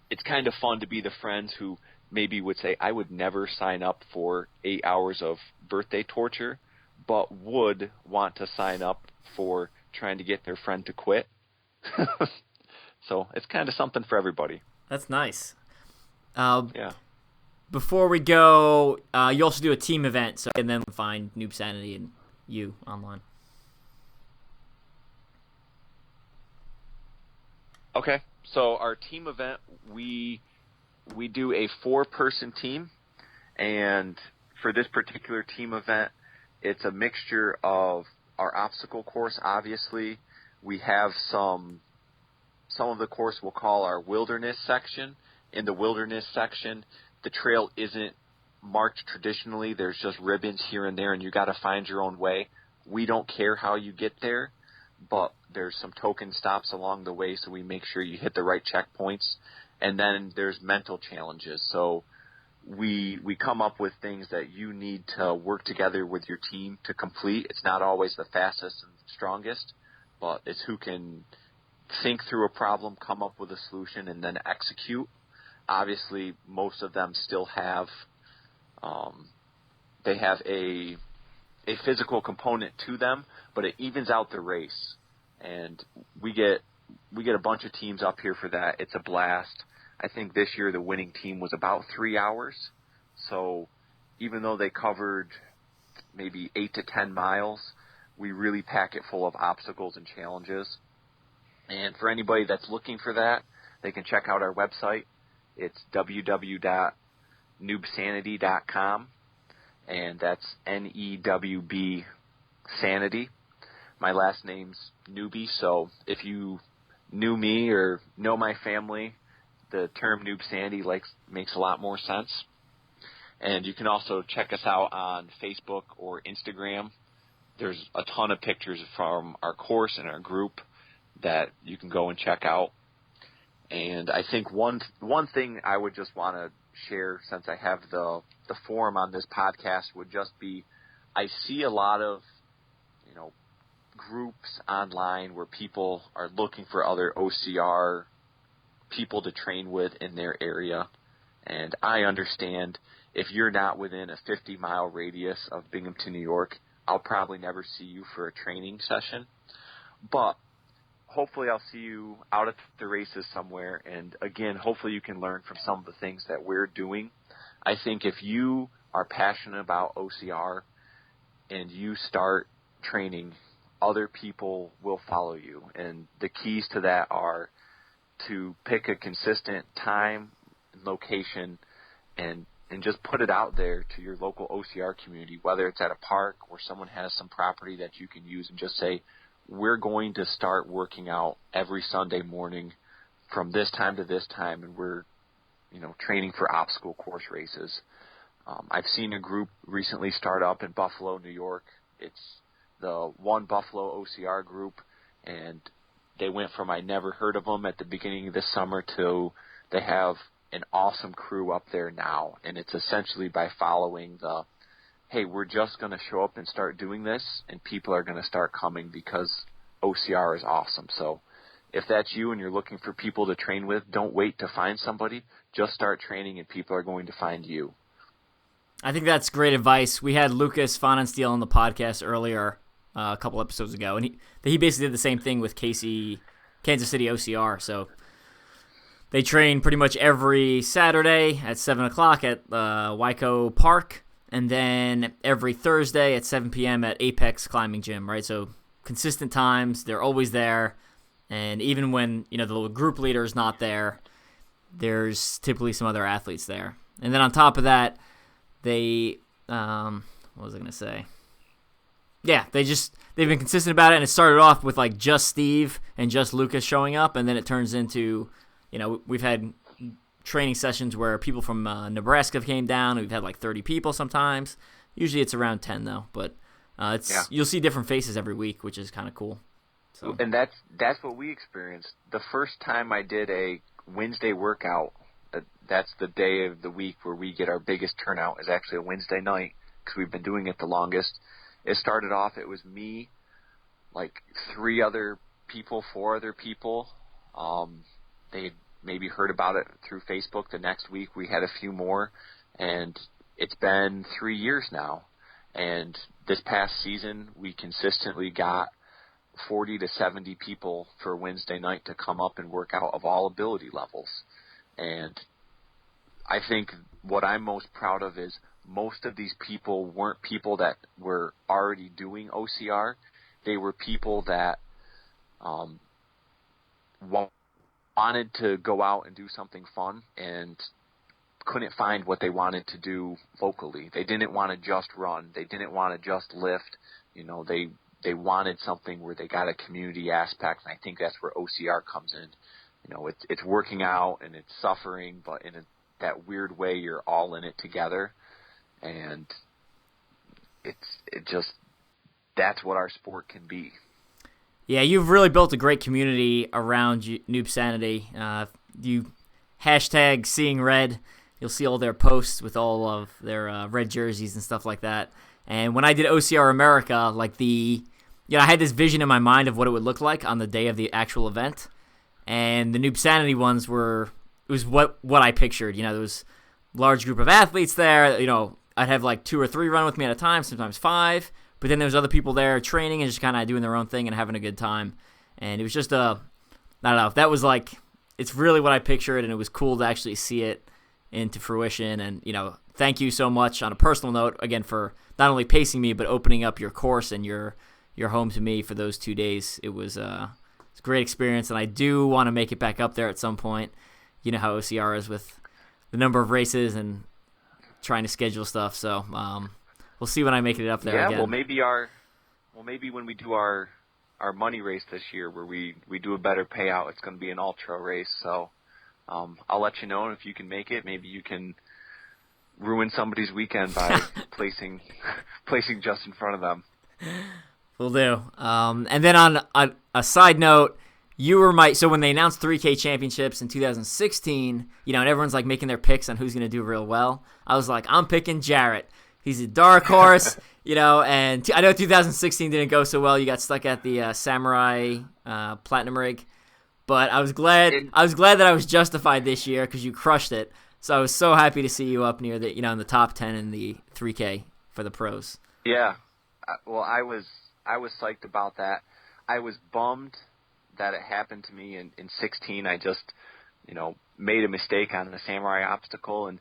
Speaker 2: it's kind of fun to be the friends who maybe would say, I would never sign up for 8 hours of birthday torture, but would want to sign up for trying to get their friend to quit. So it's kind of something for everybody.
Speaker 1: That's nice.
Speaker 2: Yeah.
Speaker 1: Before we go, you also do a team event, so and then find Newbsanity and you online.
Speaker 2: Okay. So our team event, we do a 4-person team, and for this particular team event, it's a mixture of our obstacle course, obviously. We have some of the course we'll call our wilderness section. In the wilderness section, the trail isn't marked traditionally. There's just ribbons here and there, and you got to find your own way. We don't care how you get there, but there's some token stops along the way, so we make sure you hit the right checkpoints. And then there's mental challenges. So we come up with things that you need to work together with your team to complete. It's not always the fastest and strongest, but it's who can think through a problem, come up with a solution, and then execute. Obviously, most of them still have they have a physical component to them, but it evens out the race. And we get a bunch of teams up here for that. It's a blast. I think this year the winning team was about 3 hours. So even though they covered maybe 8 to 10 miles, we really pack it full of obstacles and challenges. And for anybody that's looking for that, they can check out our website. It's www.newbsanity.com, and that's Newb Sanity. My last name's Newby, so if you knew me or know my family, the term Newbsanity makes a lot more sense. And you can also check us out on Facebook or Instagram. There's a ton of pictures from our course and our group that you can go and check out. And I think one thing I would just want to share, since I have the forum on this podcast, would just be I see a lot of groups online where people are looking for other OCR people to train with in their area. And I understand if you're not within a 50-mile radius of Binghamton, New York, I'll probably never see you for a training session. But hopefully I'll see you out at the races somewhere. And, again, hopefully you can learn from some of the things that we're doing. I think if you are passionate about OCR and you start training, other people will follow you. And the keys to that are to pick a consistent time and location and just put it out there to your local OCR community, whether it's at a park or someone has some property that you can use, and just say, we're going to start working out every Sunday morning from this time to this time, and we're training for obstacle course races. I've seen a group recently start up in Buffalo, New York. It's the One Buffalo OCR group, and they went from I never heard of them at the beginning of this summer to they have an awesome crew up there now. And it's essentially by following the, hey, we're just going to show up and start doing this, and people are going to start coming because OCR is awesome. So if that's you and you're looking for people to train with, don't wait to find somebody. Just start training, and people are going to find you.
Speaker 1: I think that's great advice. We had Lucas Fonensteel on the podcast earlier, a couple episodes ago, and he basically did the same thing with Kansas City OCR. So they train pretty much every Saturday at 7 o'clock at Wyco Park, and then every Thursday at 7 p.m. at Apex Climbing Gym, right? So consistent times, they're always there, and even when the group leader is not there, there's typically some other athletes there. And then on top of that, they what was I going to say? Yeah, they've been consistent about it, and it started off with like just Steve and just Lucas showing up, and then it turns into, we've had training sessions where people from Nebraska came down, and we've had like 30 people sometimes. Usually it's around 10 though, but you'll see different faces every week, which is kind of cool. So.
Speaker 2: And that's what we experienced. The first time I did a Wednesday workout, that's the day of the week where we get our biggest turnout, is actually a Wednesday night because we've been doing it the longest. It started off, it was me, like 4 other people. They had maybe heard about it through Facebook. The next week we had a few more, and it's been 3 years now. And this past season we consistently got 40 to 70 people for Wednesday night to come up and work out of all ability levels. And I think what I'm most proud of is most of these people weren't people that were already doing OCR. They were people that wanted to go out and do something fun and couldn't find what they wanted to do locally. They didn't want to just run. They didn't want to just lift. They wanted something where they got a community aspect, and I think that's where OCR comes in. It's working out and it's suffering, but in that weird way, you're all in it together. And that's what our sport can be.
Speaker 1: Yeah, you've really built a great community around Newbsanity. You hashtag Seeing Red. You'll see all their posts with all of their red jerseys and stuff like that. And when I did OCR America, I had this vision in my mind of what it would look like on the day of the actual event. And the Newbsanity ones it was what I pictured. There was a large group of athletes there. I'd have like 2 or 3 run with me at a time, sometimes 5. But then there was other people there training and just kind of doing their own thing and having a good time. And it was just I don't know, that was it's really what I pictured, and it was cool to actually see it into fruition. And, thank you so much on a personal note, again, for not only pacing me, but opening up your course and your home to me for those 2 days. It was a great experience, and I do want to make it back up there at some point. You know how OCR is with the number of races and trying to schedule stuff. So we'll see when I make it up there again.
Speaker 2: Maybe when we do our money race this year, where we do a better payout, it's going to be an ultra race. So I'll let you know, and if you can make it, maybe you can ruin somebody's weekend by placing just in front of them.
Speaker 1: Will do. And then on a side note, you were so when they announced 3K championships in 2016, and everyone's making their picks on who's going to do real well. I was like, I'm picking Jarrett. He's a dark horse, and I know 2016 didn't go so well. You got stuck at the Samurai Platinum rig, But I was glad that I was justified this year because you crushed it. So I was so happy to see you up near the, in the top 10 in the 3K for the pros.
Speaker 2: Yeah. Well, I was psyched about that. I was bummed that it happened to me in 16. I just, made a mistake on the Samurai obstacle. And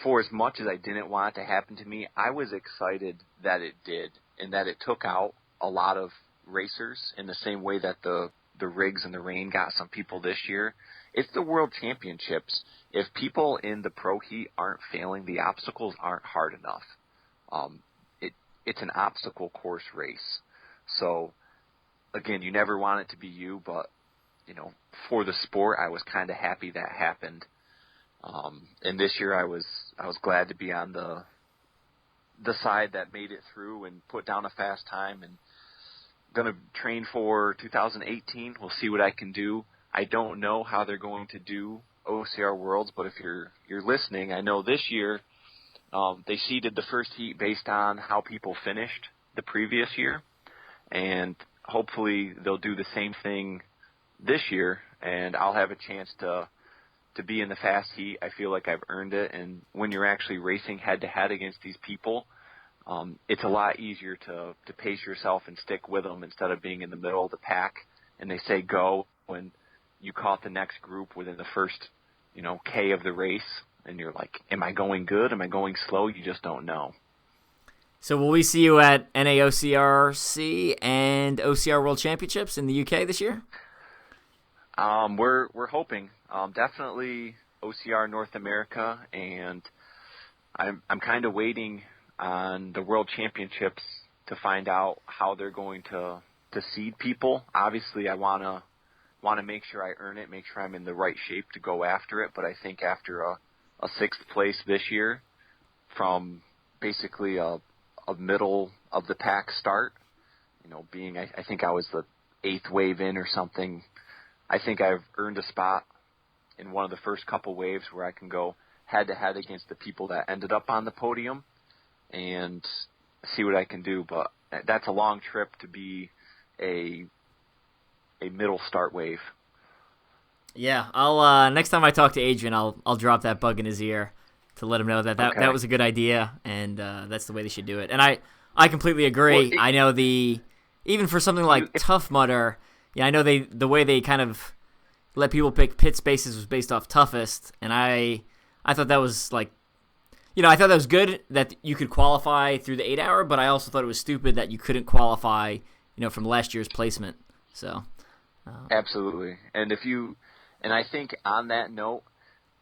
Speaker 2: for as much as I didn't want it to happen to me, I was excited that it did and that it took out a lot of racers in the same way that the rigs and the rain got some people this year. It's the World Championships. If people in the pro heat aren't failing, the obstacles aren't hard enough. It's an obstacle course race. So, again, you never want it to be you, but, for the sport, I was kind of happy that happened. And this year I was glad to be on the side that made it through and put down a fast time, and going to train for 2018. We'll see what I can do. I don't know how they're going to do OCR Worlds, but if you're listening, I know this year they seeded the first heat based on how people finished the previous year, and hopefully they'll do the same thing this year, and I'll have a chance to be in the fast heat. I feel like I've earned it, and when you're actually racing head-to-head against these people, it's a lot easier to pace yourself and stick with them instead of being in the middle of the pack, and they say go when you caught the next group within the first, K of the race, and you're like, am I going good? Am I going slow? You just don't know.
Speaker 1: So will we see you at NAOCRC and OCR World Championships in the UK this year?
Speaker 2: We're hoping. Definitely OCR North America, and I'm kind of waiting on the World Championships to find out how they're going to seed people. Obviously, I want to make sure I earn it, make sure I'm in the right shape to go after it. But I think after a sixth place this year, from basically a middle of the pack start, being I think I was the 8th wave in or something. I think I've earned a spot in one of the first couple waves where I can go head-to-head against the people that ended up on the podium and see what I can do. But that's a long trip to be a middle start wave.
Speaker 1: Yeah, I'll next time I talk to Adrian, I'll drop that bug in his ear to let him know that was a good idea, and that's the way they should do it. And I completely agree.
Speaker 2: Well,
Speaker 1: I know even for something like Tough Mudder, I know the way they kind of let people pick pit spaces was based off toughest, and I thought that was I thought that was good that you could qualify through the 8-hour, but I also thought it was stupid that you couldn't qualify, from last year's placement. So
Speaker 2: absolutely, and I think on that note,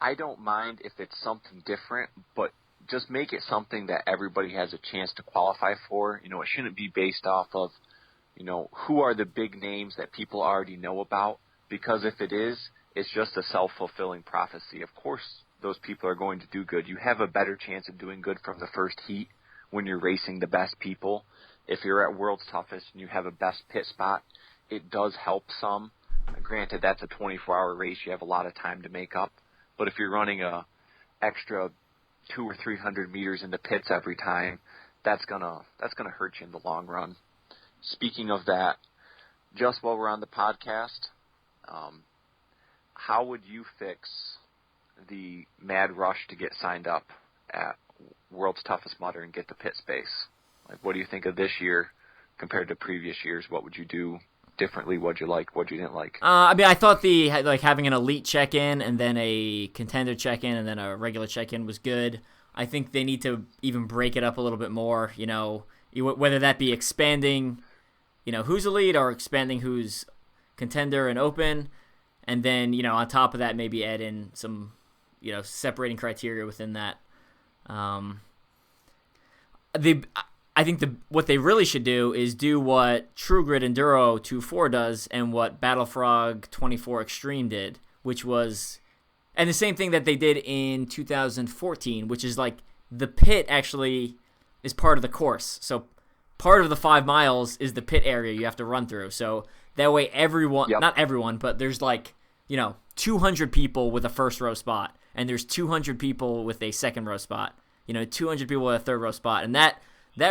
Speaker 2: I don't mind if it's something different, but just make it something that everybody has a chance to qualify for. It shouldn't be based off of, who are the big names that people already know about, because if it is, it's just a self-fulfilling prophecy. Of course, those people are going to do good. You have a better chance of doing good from the first heat when you're racing the best people. If you're at World's Toughest and you have a best pit spot, it does help some. Granted, that's a 24-hour race. You have a lot of time to make up. But if you're running a extra 200 or 300 meters in the pits every time, that's gonna hurt you in the long run. Speaking of that, just while we're on the podcast, how would you fix the mad rush to get signed up at World's Toughest Mudder and get the pit space? What do you think of this year compared to previous years? What would you do differently? What'd you like? What you didn't like?
Speaker 1: I thought having an elite check-in and then a contender check-in and then a regular check-in was good. I think they need to even break it up a little bit more. Whether that be expanding, who's elite or expanding who's contender and open, and then on top of that maybe add in some separating criteria within that. I think what they really should do is do what True Grit Enduro 2.4 does and what Battle Frog 24 Extreme did, which was, and the same thing that they did in 2014, which is the pit actually is part of the course. So part of the 5 miles is the pit area you have to run through. So that way not everyone, but there's 200 people with a first row spot, and there's 200 people with a second row spot, 200 people with a third row spot, and that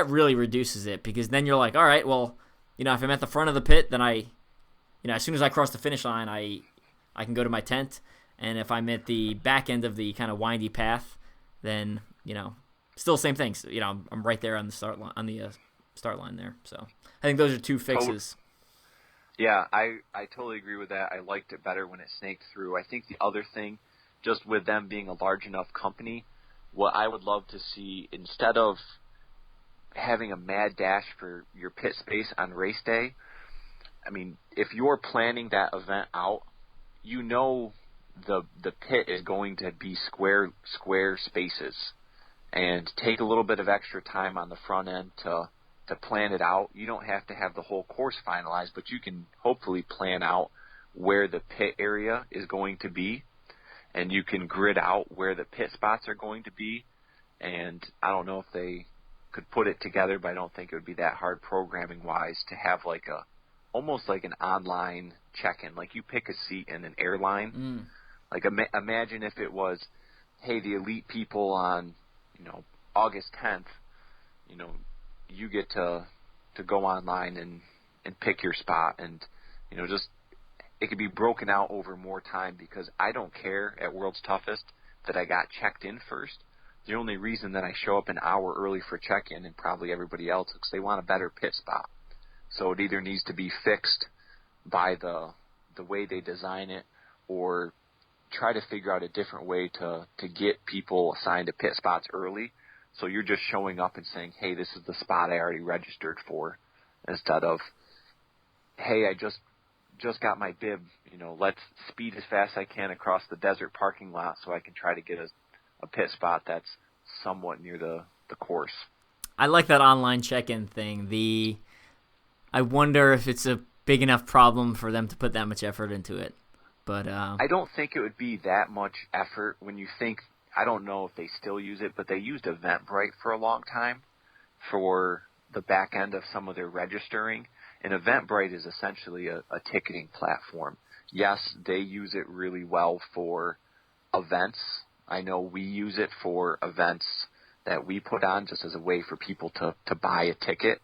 Speaker 1: really reduces it, because then you're like, all right, well, if I'm at the front of the pit, then as soon as I cross the finish line, I can go to my tent, and if I'm at the back end of the kind of windy path, then still same things. I'm right there on the start line there. So I think those are two fixes.
Speaker 2: Yeah, I totally agree with that. I liked it better when it snaked through. I think the other thing, just with them being a large enough company, what I would love to see, instead of having a mad dash for your pit space on race day, I mean, if you're planning that event out, the pit is going to be square spaces, and take a little bit of extra time on the front end to plan it out. You don't have to have the whole course finalized, but you can hopefully plan out where the pit area is going to be, and you can grid out where the pit spots are going to be. And I don't know if they could put it together, but I don't think it would be that hard programming wise to have almost like an online check-in. Like you pick a seat in an airline. Like imagine if it was, hey, the elite people on, August 10th, you get to go online and pick your spot, and just it could be broken out over more time, because I don't care at World's Toughest that I got checked in first. The only reason that I show up an hour early for check-in, and probably everybody else, is they want a better pit spot. So it either needs to be fixed by the way they design it, or try to figure out a different way to get people assigned to pit spots early. So you're just showing up and saying, hey, this is the spot I already registered for, instead of, hey, I just got my bib, let's speed as fast as I can across the desert parking lot so I can try to get a pit spot that's somewhat near the course.
Speaker 1: I like that online check-in thing. I wonder if it's a big enough problem for them to put that much effort into it. But
Speaker 2: I don't think it would be that much effort when you think, I don't know if they still use it, but they used Eventbrite for a long time for the back end of some of their registering. And Eventbrite is essentially a ticketing platform. Yes, they use it really well for events. I know we use it for events that we put on just as a way for people to buy a ticket.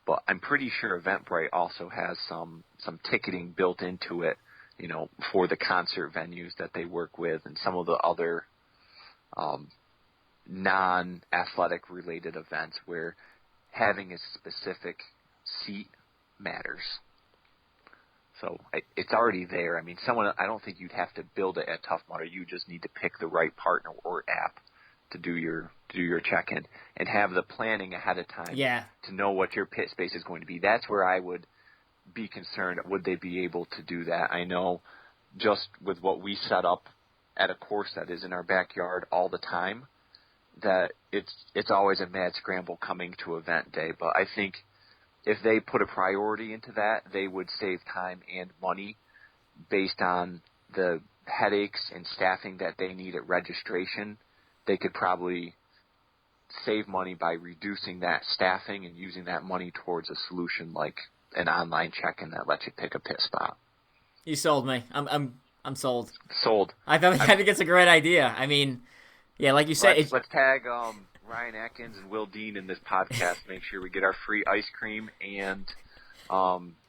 Speaker 2: But I'm pretty sure Eventbrite also has some ticketing built into it, for the concert venues that they work with and some of the other non-athletic related events where having a specific seat matters. So it's already there. I mean, I don't think you'd have to build it at Tough Mudder. You just need to pick the right partner or app to do your check-in, and have the planning ahead of time to know what your pit space is going to be. That's where I would be concerned. Would they be able to do that? I know just with what we set up at a course that is in our backyard all the time, that it's always a mad scramble coming to event day. But I think if they put a priority into that, they would save time and money based on the headaches and staffing that they need at registration. They could probably save money by reducing that staffing and using that money towards a solution like an online check-in that lets you pick a pit spot.
Speaker 1: You sold me. I'm sold.
Speaker 2: Sold.
Speaker 1: I think it's a great idea. I mean, yeah, like you said.
Speaker 2: Let's tag Ryan Atkins and Will Dean in this podcast. Make sure we get our free ice cream and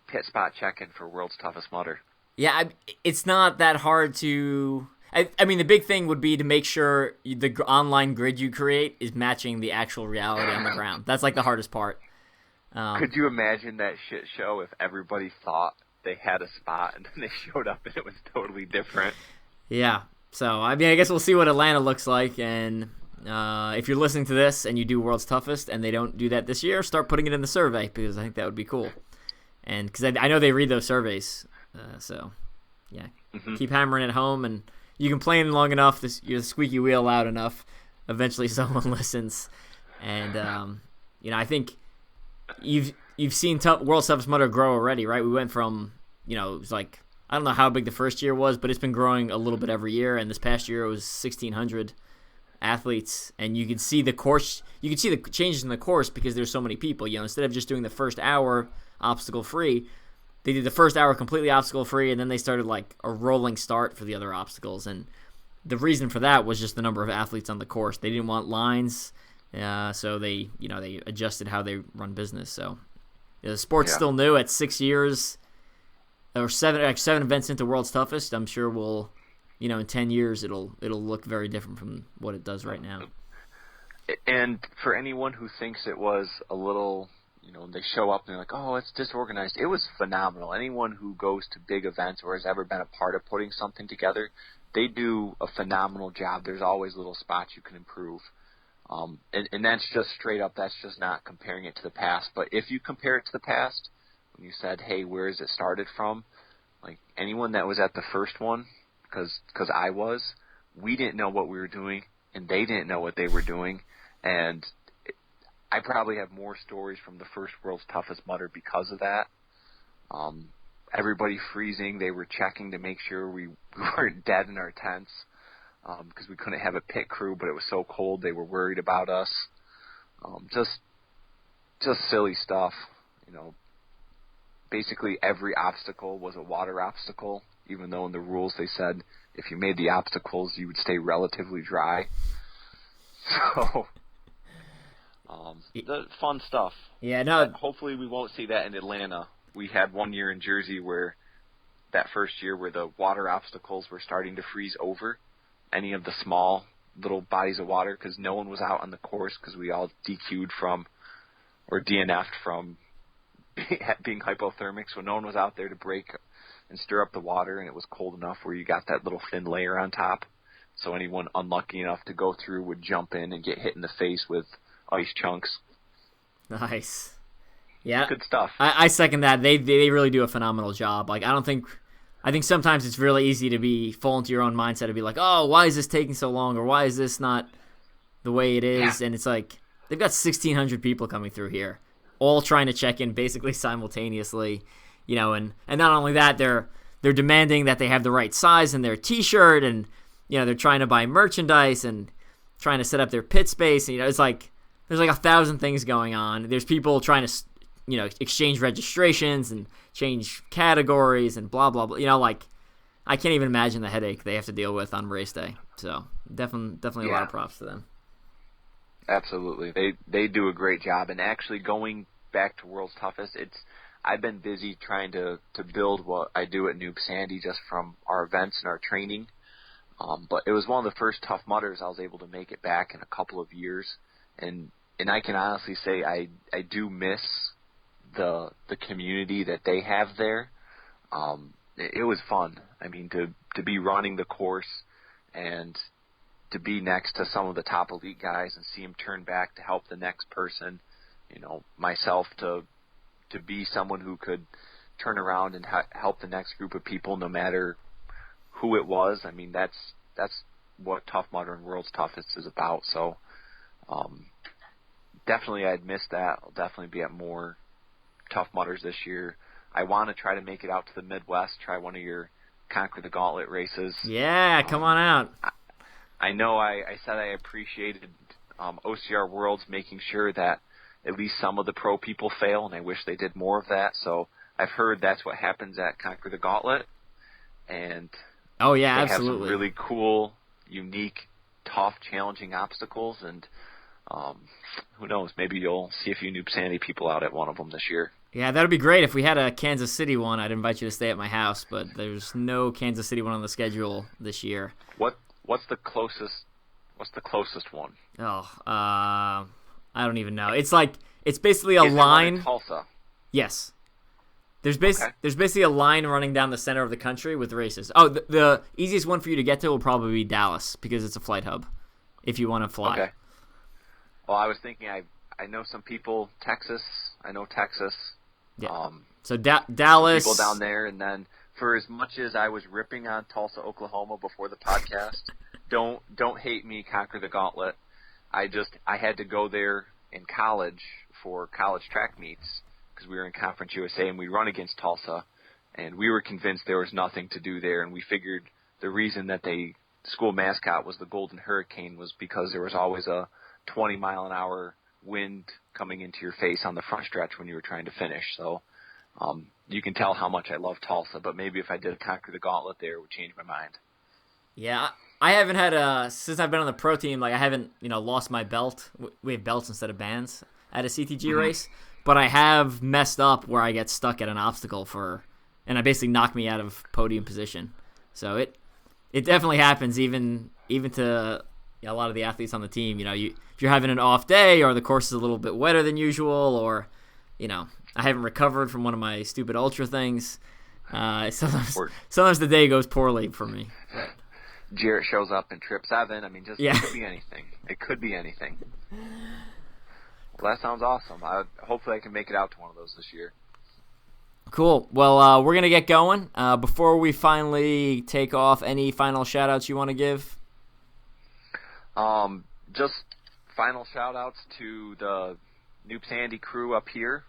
Speaker 2: pit spot check-in for World's Toughest Mudder.
Speaker 1: Yeah, it's not that hard to. I mean, the big thing would be to make sure the online grid you create is matching the actual reality on the ground. That's like the hardest part.
Speaker 2: Could you imagine that shit show if everybody thought they had a spot and then they showed up and it was totally different?
Speaker 1: Yeah. So, I mean, I guess we'll see what Atlanta looks like. And if you're listening to this and you do World's Toughest and they don't do that this year, start putting it in the survey, because I think that would be cool. And because I know they read those surveys. So, yeah. Keep hammering it home, and you complain long enough, you're the squeaky wheel loud enough, eventually someone listens. And, I think you've seen World's Toughest Mudder grow already, right? We went from, it was like, I don't know how big the first year was, but it's been growing a little bit every year. And this past year it was 1,600 athletes. And you can see the course, you can see the changes in the course because there's so many people. Instead of just doing the first hour obstacle-free, they did the first hour completely obstacle-free, and then they started like a rolling start for the other obstacles. And the reason for that was just the number of athletes on the course. They didn't want lines, so they adjusted how they run business. So the sport's still new at 6 years. or seven events into World's Toughest, I'm sure we'll, in 10 years it'll look very different from what it does right now.
Speaker 2: And for anyone who thinks it was a little, they show up and they're like, oh, it's disorganized. It was phenomenal. Anyone who goes to big events or has ever been a part of putting something together, they do a phenomenal job. There's always little spots you can improve. And that's just straight up, that's just not comparing it to the past. But if you compare it to the past, when you said, hey, where is it started from? Like anyone that was at the first one, because I was, we didn't know what we were doing, and they didn't know what they were doing. And I probably have more stories from the first World's Toughest Mudder because of that. Everybody freezing. They were checking to make sure we weren't dead in our tents because we couldn't have a pit crew, but it was so cold they were worried about us. Just silly stuff, Basically every obstacle was a water obstacle, even though in the rules they said if you made the obstacles, you would stay relatively dry. So, the fun stuff.
Speaker 1: Yeah, no.
Speaker 2: Hopefully we won't see that in Atlanta. We had one year in Jersey where that first year where the water obstacles were starting to freeze over any of the small little bodies of water because no one was out on the course because we all DQ'd from or DNF'd from being hypothermic, so no one was out there to break and stir up the water, and it was cold enough where you got that little thin layer on top. So anyone unlucky enough to go through would jump in and get hit in the face with ice chunks.
Speaker 1: Nice. Yeah.
Speaker 2: Good stuff.
Speaker 1: I second that. They really do a phenomenal job. Like I think sometimes it's really easy to fall into your own mindset and be like, oh, why is this taking so long, or why is this not the way it is? Yeah. And it's like they've got 1,600 people coming through here, all trying to check in basically simultaneously, and not only that, they're demanding that they have the right size in their T-shirt, and they're trying to buy merchandise and trying to set up their pit space. And, it's like there's like 1,000 things going on. There's people trying to exchange registrations and change categories and blah blah blah. I can't even imagine the headache they have to deal with on race day. So definitely a lot of props to them.
Speaker 2: Absolutely. They do a great job. And actually going back to World's Toughest, I've been busy trying to build what I do at Newbsanity just from our events and our training. But it was one of the first Tough Mudders I was able to make it back in a couple of years. And I can honestly say I do miss the community that they have there. It was fun. I mean, to be running the course and to be next to some of the top elite guys and see them turn back to help the next person, myself to be someone who could turn around and help the next group of people no matter who it was. I mean, that's what Tough Mudder and World's Toughest is about. So definitely I'd miss that. I'll definitely be at more Tough Mudders this year. I want to try to make it out to the Midwest, try one of your Conquer the Gauntlet races.
Speaker 1: Yeah, come on out.
Speaker 2: I know I said I appreciated OCR Worlds making sure that at least some of the pro people fail, and I wish they did more of that. So I've heard that's what happens at Conquer the Gauntlet. And
Speaker 1: oh yeah,
Speaker 2: they
Speaker 1: absolutely.
Speaker 2: have some really cool, unique, tough, challenging obstacles, and who knows, maybe you'll see a few Newbsanity people out at one of them this year.
Speaker 1: Yeah, that would be great. If we had a Kansas City one, I'd invite you to stay at my house, but there's no Kansas City one on the schedule this year.
Speaker 2: What's the closest one?
Speaker 1: Oh, I don't even know. It's basically a line.
Speaker 2: Tulsa.
Speaker 1: Yes. There's basically a line running down the center of the country with races. Oh, the easiest one for you to get to will probably be Dallas because it's a flight hub if you want to fly.
Speaker 2: Okay. Well, I was thinking I know some people, Texas. I know Texas.
Speaker 1: Yeah. So Dallas.
Speaker 2: People down there, and then for as much as I was ripping on Tulsa, Oklahoma before the podcast, don't hate me, Conquer the Gauntlet. I had to go there in college for college track meets because we were in Conference USA and we run against Tulsa, and we were convinced there was nothing to do there, and we figured the reason that school mascot was the Golden Hurricane was because there was always a 20-mile-an-hour wind coming into your face on the front stretch when you were trying to finish. So you can tell how much I love Tulsa, but maybe if I did Conquer the Gauntlet there, it would change my mind.
Speaker 1: Yeah, I haven't had since I've been on the pro team, I haven't, lost my belt. We have belts instead of bands at a CTG race, but I have messed up where I get stuck at an obstacle for, and basically knocked me out of podium position. So it definitely happens, even to a lot of the athletes on the team. If you're having an off day, or the course is a little bit wetter than usual, or I haven't recovered from one of my stupid ultra things. Sometimes the day goes poorly for me. But
Speaker 2: Jarrett shows up and trips Evan. I mean,
Speaker 1: yeah.
Speaker 2: It could be anything. It could be anything. Well, that sounds awesome. Hopefully I can make it out to one of those this year.
Speaker 1: Cool. Well, we're going to get going. Before we finally take off, any final shout-outs you want to give?
Speaker 2: Just final shout-outs to the Newbsanity crew up here.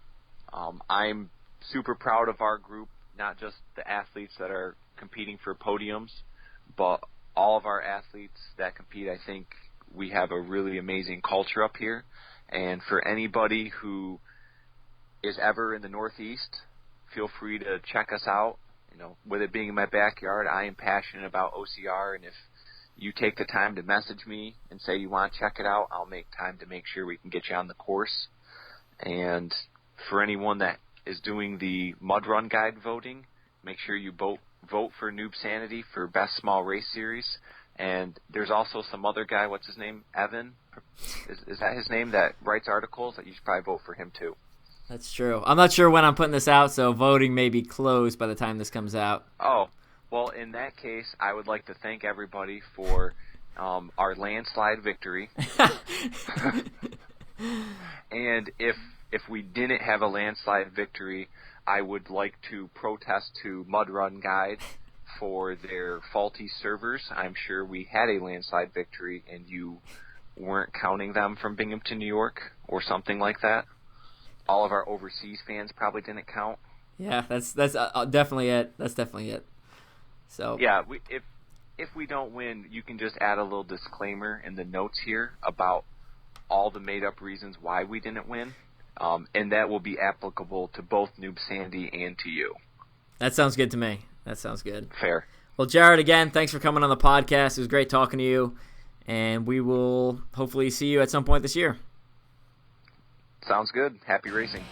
Speaker 2: I'm super proud of our group, not just the athletes that are competing for podiums, but all of our athletes that compete. I think we have a really amazing culture up here. And for anybody who is ever in the Northeast, feel free to check us out. With it being in my backyard, I am passionate about OCR, and if you take the time to message me and say you want to check it out, I'll make time to make sure we can get you on the course. And for anyone that is doing the Mud Run Guide voting, make sure you vote for Newbsanity for Best Small Race Series. And there's also some other guy, what's his name, Evan? Is that his name, that writes articles? That you should probably vote for him too.
Speaker 1: That's true. I'm not sure when I'm putting this out, so voting may be closed by the time this comes out.
Speaker 2: Oh, well, in that case, I would like to thank everybody for our landslide victory. And if we didn't have a landslide victory, I would like to protest to Mud Run Guide for their faulty servers. I'm sure we had a landslide victory and you weren't counting them from Binghamton, New York, or something like that. All of our overseas fans probably didn't count.
Speaker 1: Yeah, that's definitely it. That's definitely it. So
Speaker 2: yeah, if we don't win, you can just add a little disclaimer in the notes here about all the made-up reasons why we didn't win, and that will be applicable to both Newbsanity and to you.
Speaker 1: That sounds good to me. That sounds good.
Speaker 2: Fair.
Speaker 1: Well, Jarrett, again, thanks for coming on the podcast. It was great talking to you, and we will hopefully see you at some point this year.
Speaker 2: Sounds good. Happy racing.